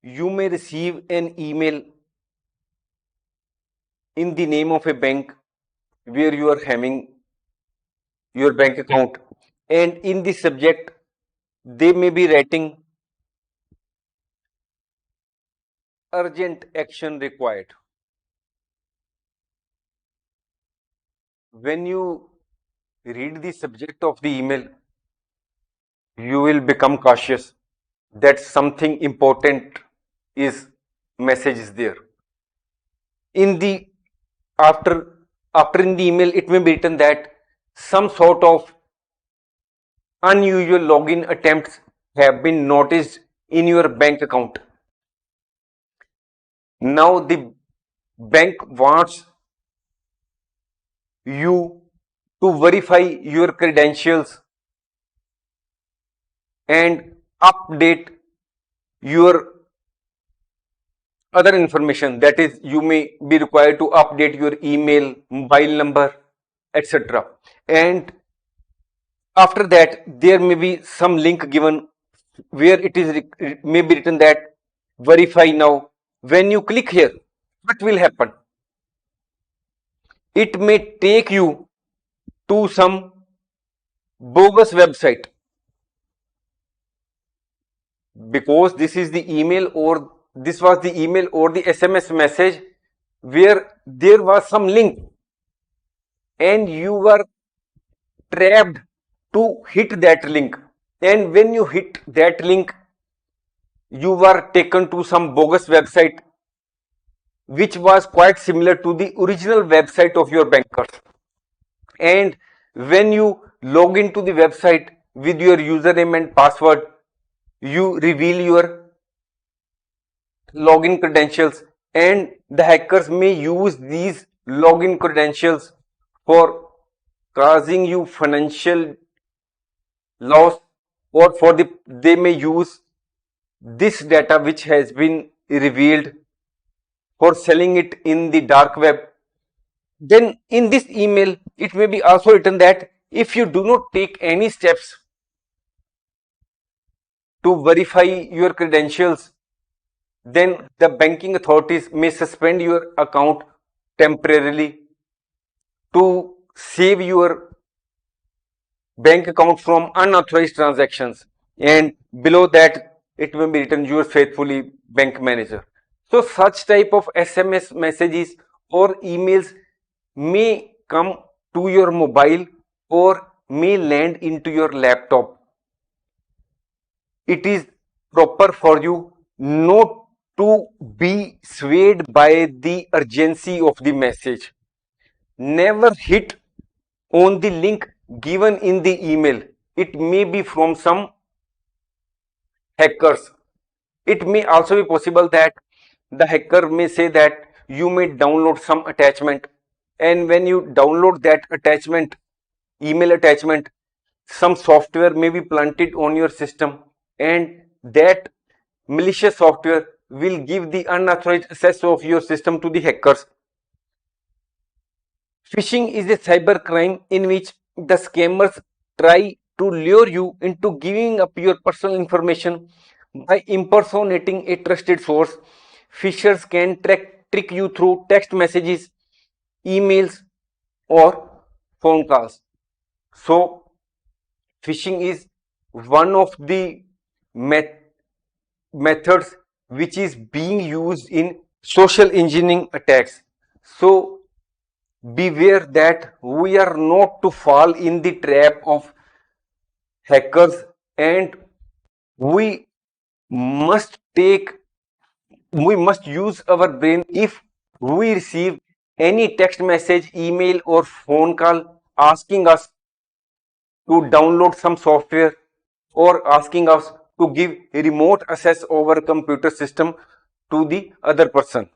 you may receive an email in the name of a bank where you are having your bank account, and in the subject they may be writing urgent action required. When you read the subject of the email, you will become cautious that something important is message is there. In the after after in the email, it may be written that some sort of unusual login attempts have been noticed in your bank account. Now the bank wants you to verify your credentials and update your other information, that is you may be required to update your email, mobile number, etc. And after that there may be some link given where it may be written that verify now. When you click here, what will happen? It may take you to some bogus website, because this is the email, or this was the email or the SMS message where there was some link and you were trapped to hit that link, and when you hit that link you were taken to some bogus website which was quite similar to the original website of your bankers. And when you log into the website with your username and password, you reveal your login credentials, and the hackers may use these login credentials for causing you financial loss, or they may use this data which has been revealed for selling it in the dark web. Then in this email it may be also written that if you do not take any steps to verify your credentials, then the banking authorities may suspend your account temporarily to save your bank account from unauthorized transactions, and below that it may be written yours faithfully bank manager. So such type of SMS messages or emails may come to your mobile or may land into your laptop. It is proper for you not to be swayed by the urgency of the message. Never hit on the link given in the email. It may be from some hackers. It may also be possible that the hacker may say that you may download some attachment, and when you download that attachment, email attachment, some software may be planted on your system, and that malicious software will give the unauthorized access of your system to the hackers. Phishing is a cyber crime in which the scammers try to lure you into giving up your personal information by impersonating a trusted source. Phishers can trick you through text messages, emails, or phone calls. So, phishing is one of the methods which is being used in social engineering attacks. So, beware that we are not to fall in the trap of hackers, and we must take we must use our brain if we receive any text message, email, or phone call asking us to download some software or asking us to give remote access over computer system to the other person.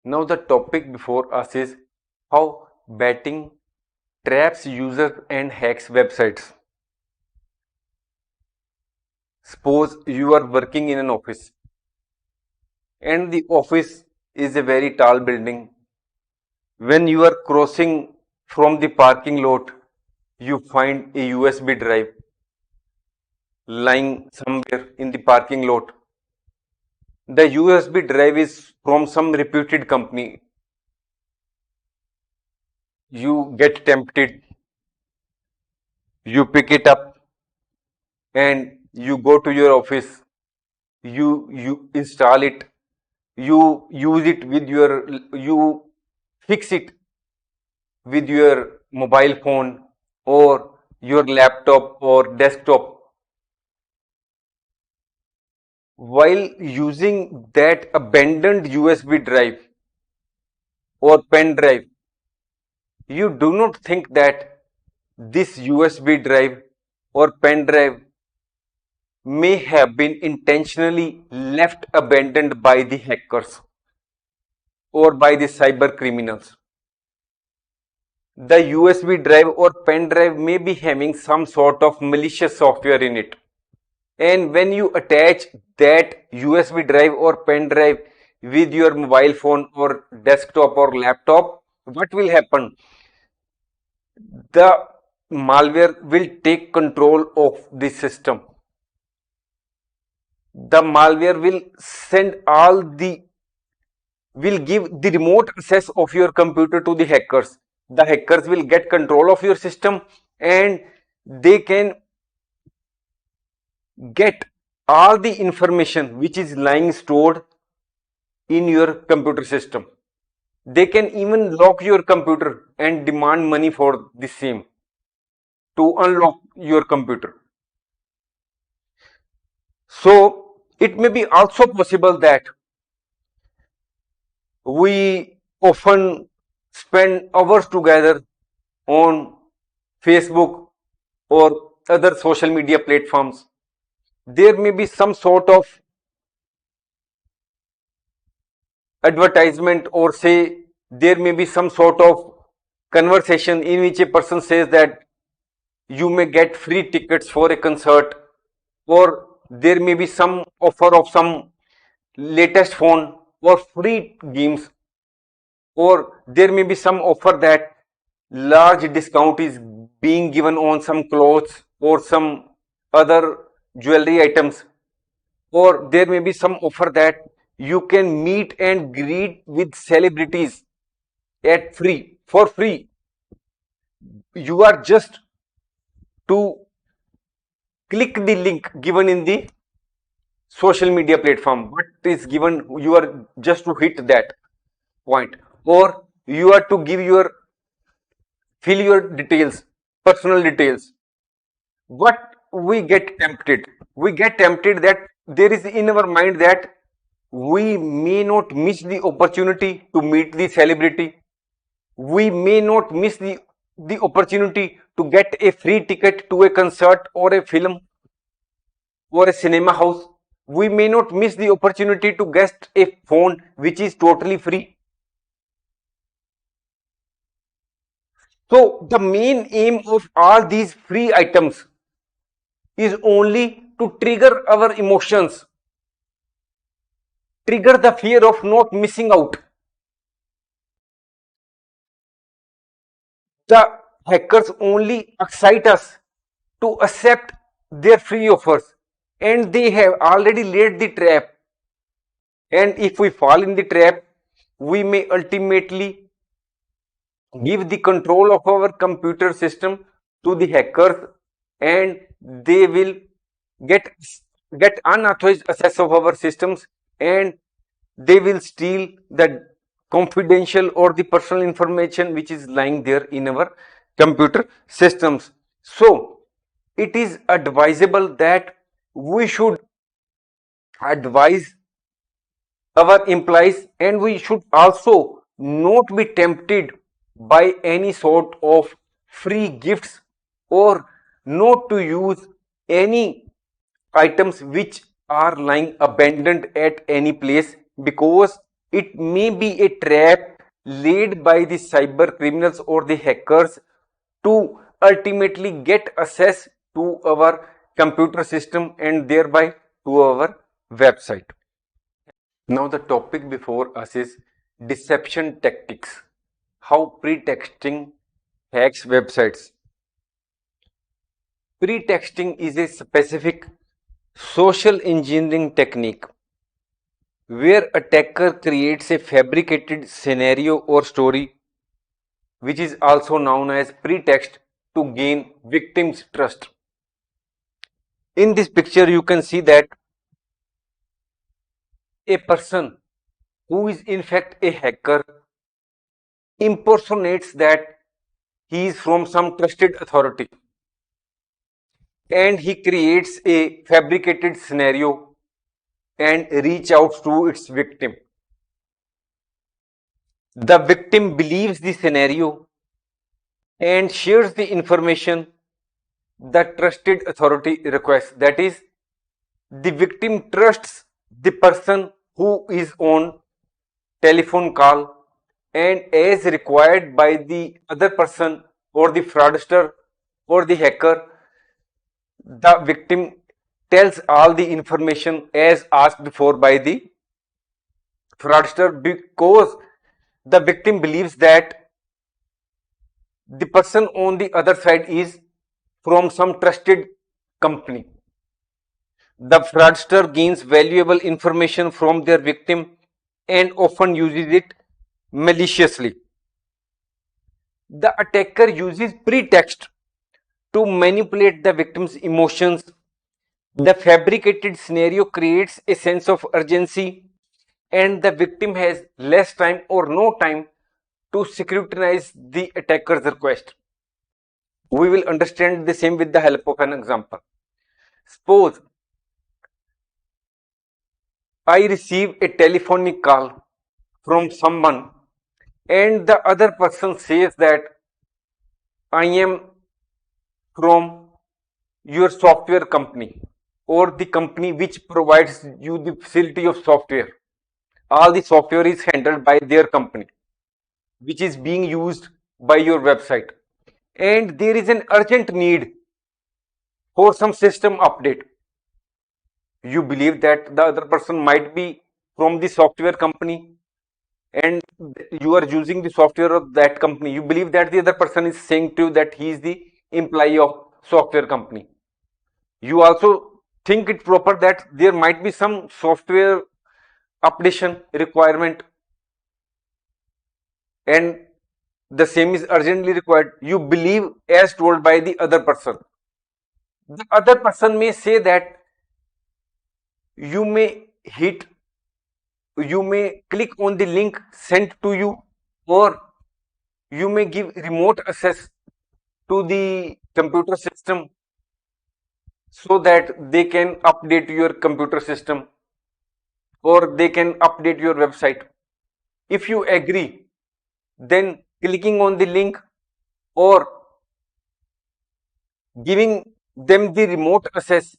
Now the topic before us is how betting traps users and hacks websites. Suppose you are working in an office and the office is a very tall building. When you are crossing from the parking lot, you find a USB drive lying somewhere in the parking lot. The USB drive is from some reputed company. You get tempted, you pick it up, and you go to your office. You install it, you use it with you fix it with your mobile phone or your laptop or desktop. While using that abandoned USB drive or pen drive, you do not think that this USB drive or pen drive may have been intentionally left abandoned by the hackers or by the cyber criminals. The USB drive or pen drive may be having some sort of malicious software in it. And when you attach that USB drive or pen drive with your mobile phone or desktop or laptop, what will happen? The malware will take control of the system. The malware will give the remote access of your computer to the hackers. The hackers will get control of your system, and they can get all the information which is lying stored in your computer system. They can even lock your computer and demand money for the same to unlock your computer. So it may be also possible that we often spend hours together on Facebook or other social media platforms. There may be some sort of advertisement, or say there may be some sort of conversation in which a person says that you may get free tickets for a concert, or there may be some offer of some latest phone or free games, or there may be some offer that large discount is being given on some clothes or some other jewelry items, or there may be some offer that you can meet and greet with celebrities at free for free. You are just to click the link given in the social media platform. What is given, you are just to hit that point, or you are to give your fill your details, personal details. What we get tempted that there is in our mind that we may not miss the opportunity to meet the celebrity. We may not miss the opportunity to get a free ticket to a concert or a film or a cinema house. We may not miss the opportunity to get a phone which is totally free. So the main aim of all these free items is only to trigger our emotions, trigger the fear of not missing out. The hackers only excite us to accept their free offers, and they have already laid the trap. And if we fall in the trap, we may ultimately give the control of our computer system to the hackers, and they will get unauthorized access of our systems, and they will steal the confidential or the personal information which is lying there in our computer systems. So it is advisable that we should advise our employees, and we should also not be tempted by any sort of free gifts, or not to use any items which are lying abandoned at any place, because it may be a trap laid by the cyber criminals or the hackers to ultimately get access to our computer system and thereby to our website. Now the topic before us is deception tactics, how pretexting hacks websites. Pretexting is a specific social engineering technique where attacker creates a fabricated scenario or story, which is also known as pretext, to gain victims' trust. In this picture you can see that a person who is in fact a hacker impersonates that he is from some trusted authority, and he creates a fabricated scenario and reach out to its victim. The victim believes the scenario and shares the information the trusted authority requests. That is, the victim trusts the person who is on telephone call, and as required by the other person or the fraudster or the hacker, the victim tells all the information as asked for by the fraudster, because the victim believes that the person on the other side is from some trusted company. The fraudster gains valuable information from their victim and often uses it maliciously. The attacker uses pretext to manipulate the victim's emotions. The fabricated scenario creates a sense of urgency, and the victim has less time or no time to scrutinize the attacker's request. We will understand the same with the help of an example. Suppose I receive a telephonic call from someone and the other person says that I am from your software company or the company which provides you the facility of software. All the software is handled by their company, which is being used by your website, and there is an urgent need for some system update. You believe that the other person might be from the software company and you are using the software of that company. You believe that the other person is saying to you that he is the employee of software company. You also think it proper that there might be some software updation requirement and the same is urgently required. You believe as told by the other person. The other person may say that you may click on the link sent to you, or you may give remote access to the computer system so that they can update your computer system or they can update your website. If you agree, then clicking on the link or giving them the remote access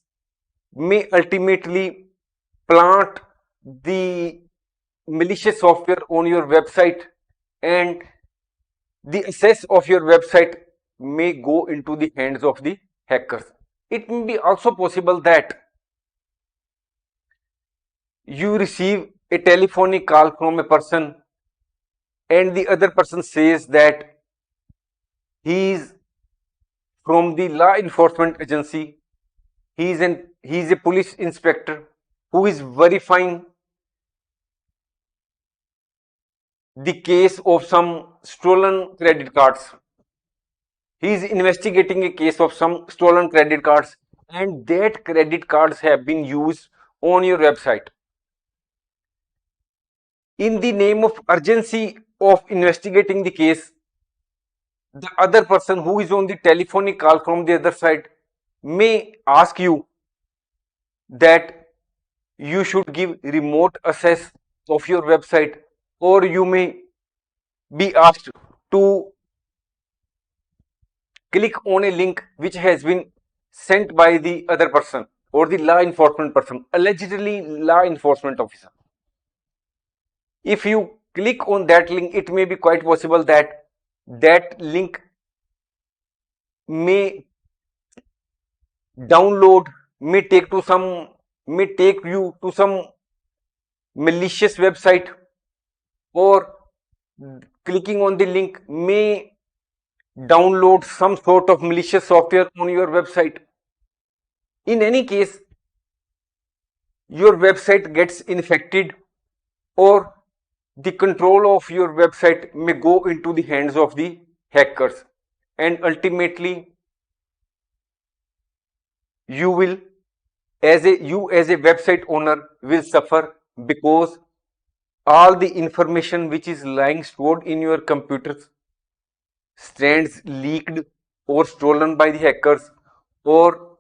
may ultimately plant the malicious software on your website, and the access of your website may go into the hands of the hackers. It may be also possible that you receive a telephonic call from a person and the other person says that he is from the law enforcement agency, he is a police inspector who is verifying the case of some stolen credit cards. He is investigating a case of some stolen credit cards, and that credit cards have been used on your website. In the name of urgency of investigating the case, the other person who is on the telephonic call from the other side may ask you that you should give remote access of your website, or you may be asked to click on a link which has been sent by the other person or the law enforcement person, allegedly law enforcement officer. If you click on that link, it may be quite possible that that link may download, may take you to some malicious website, or clicking on the link may download some sort of malicious software on your website. In any case, your website gets infected, or the control of your website may go into the hands of the hackers, and ultimately you as a website owner will suffer, because all the information which is lying stored in your computers stands leaked or stolen by the hackers, or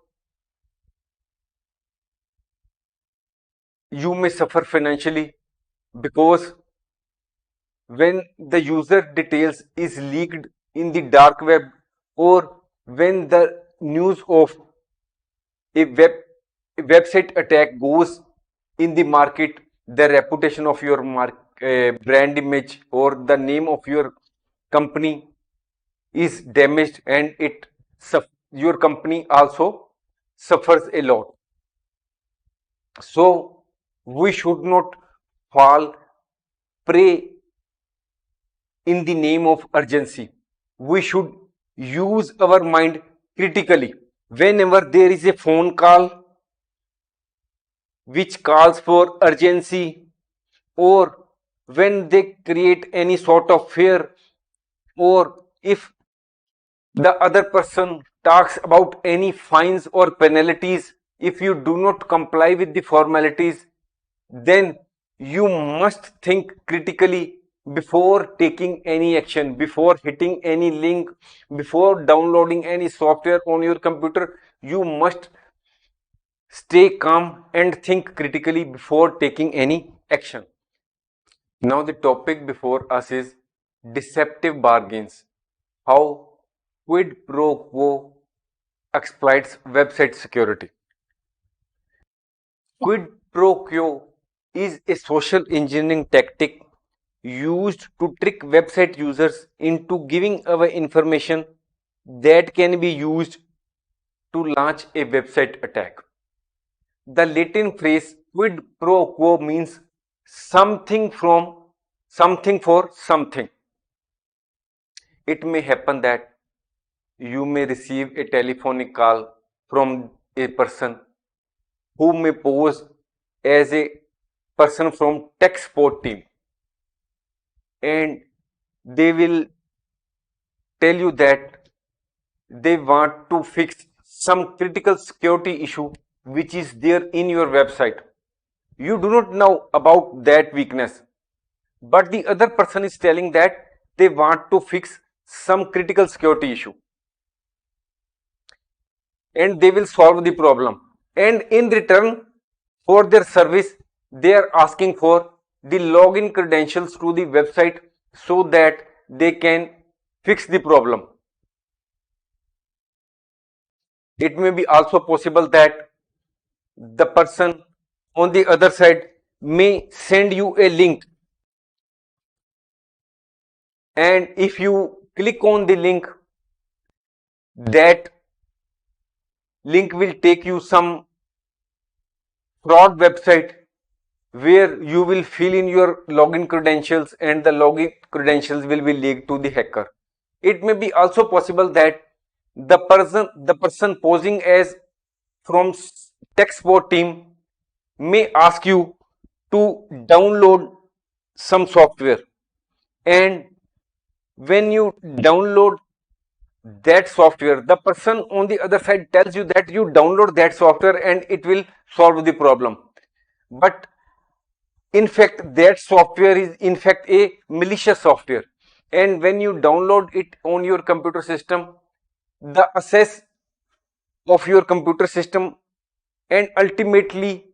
you may suffer financially, because when the user details is leaked in the dark web, or when the news of a website attack goes in the market, the reputation of your brand image or the name of your company is damaged, and your company also suffers a lot. So we should not fall prey in the name of urgency. We should use our mind critically. Whenever there is a phone call which calls for urgency, or when they create any sort of fear, or if the other person talks about any fines or penalties if you do not comply with the formalities, then you must think critically before taking any action, before hitting any link, before downloading any software on your computer. You must stay calm and think critically before taking any action. Now the topic before us is deceptive bargains. How Quid Pro Quo exploits website security. Quid pro quo is a social engineering tactic used to trick website users into giving away information that can be used to launch a website attack. The Latin phrase quid pro quo means something from something for something. It may happen that you may receive a telephonic call from a person who may pose as a person from tech support team, and they will tell you that they want to fix some critical security issue which is there in your website. You do not know about that weakness, but the other person is telling that they want to fix some critical security issue and they will solve the problem, and in return for their service they are asking for the login credentials to the website so that they can fix the problem. It may be also possible that the person on the other side may send you a link, and if you click on the link, that link will take you some fraud website where you will fill in your login credentials and the login credentials will be leaked to the hacker. It may be also possible that the person posing as from tech support team may ask you to download some software, and when you download that software, the person on the other side tells you that you download that software and it will solve the problem, but in fact that software is in fact a malicious software, and when you download it on your computer system, the access of your computer system and ultimately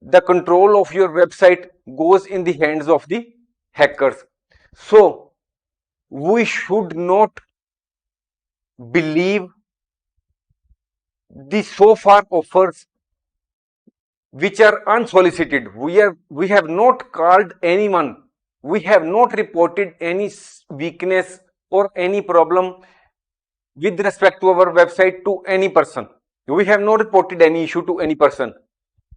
the control of your website goes in the hands of the hackers. So we should not believe the so far offers which are unsolicited. We have not called anyone, we have not reported any weakness or any problem with respect to our website to any person. We have not reported any issue to any person.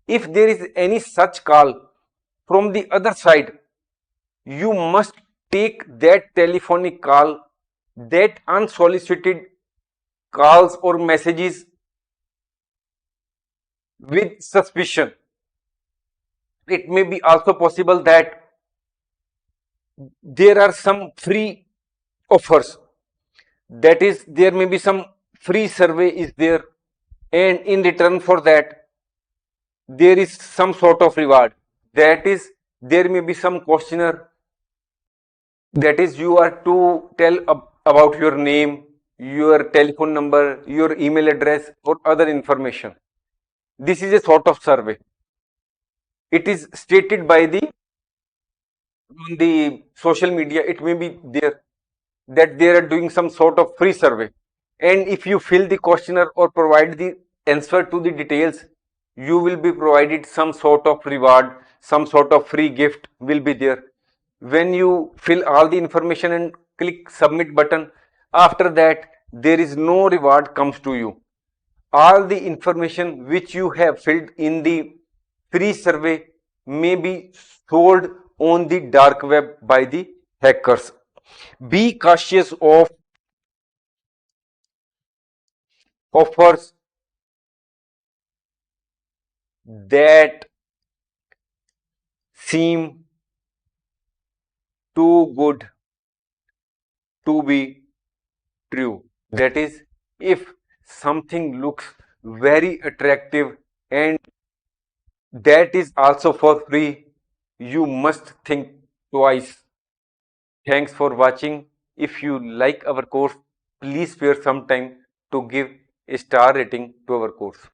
If there is any such call from the other side, you must take that telephonic call, that unsolicited calls or messages, with suspicion. It may be also possible that there are some free offers, that is there may be some free survey is there, and in return for that there is some sort of reward, that is there may be some questionnaire, that is you are to tell about your name, your telephone number, your email address or other information. This is a sort of survey. It is stated by the on the social media, it may be there that they are doing some sort of free survey, and if you fill the questionnaire or provide the answer to the details, you will be provided some sort of reward, some sort of free gift will be there. When you fill all the information and click submit button, after that there is no reward comes to you. All the information which you have filled in the free survey may be sold on the dark web by the hackers. Be cautious of offers that seem too good to be true. That is, if something looks very attractive and that is also for free, you must think twice. Thanks for watching. If you like our course, please spare some time to give a star rating to our course.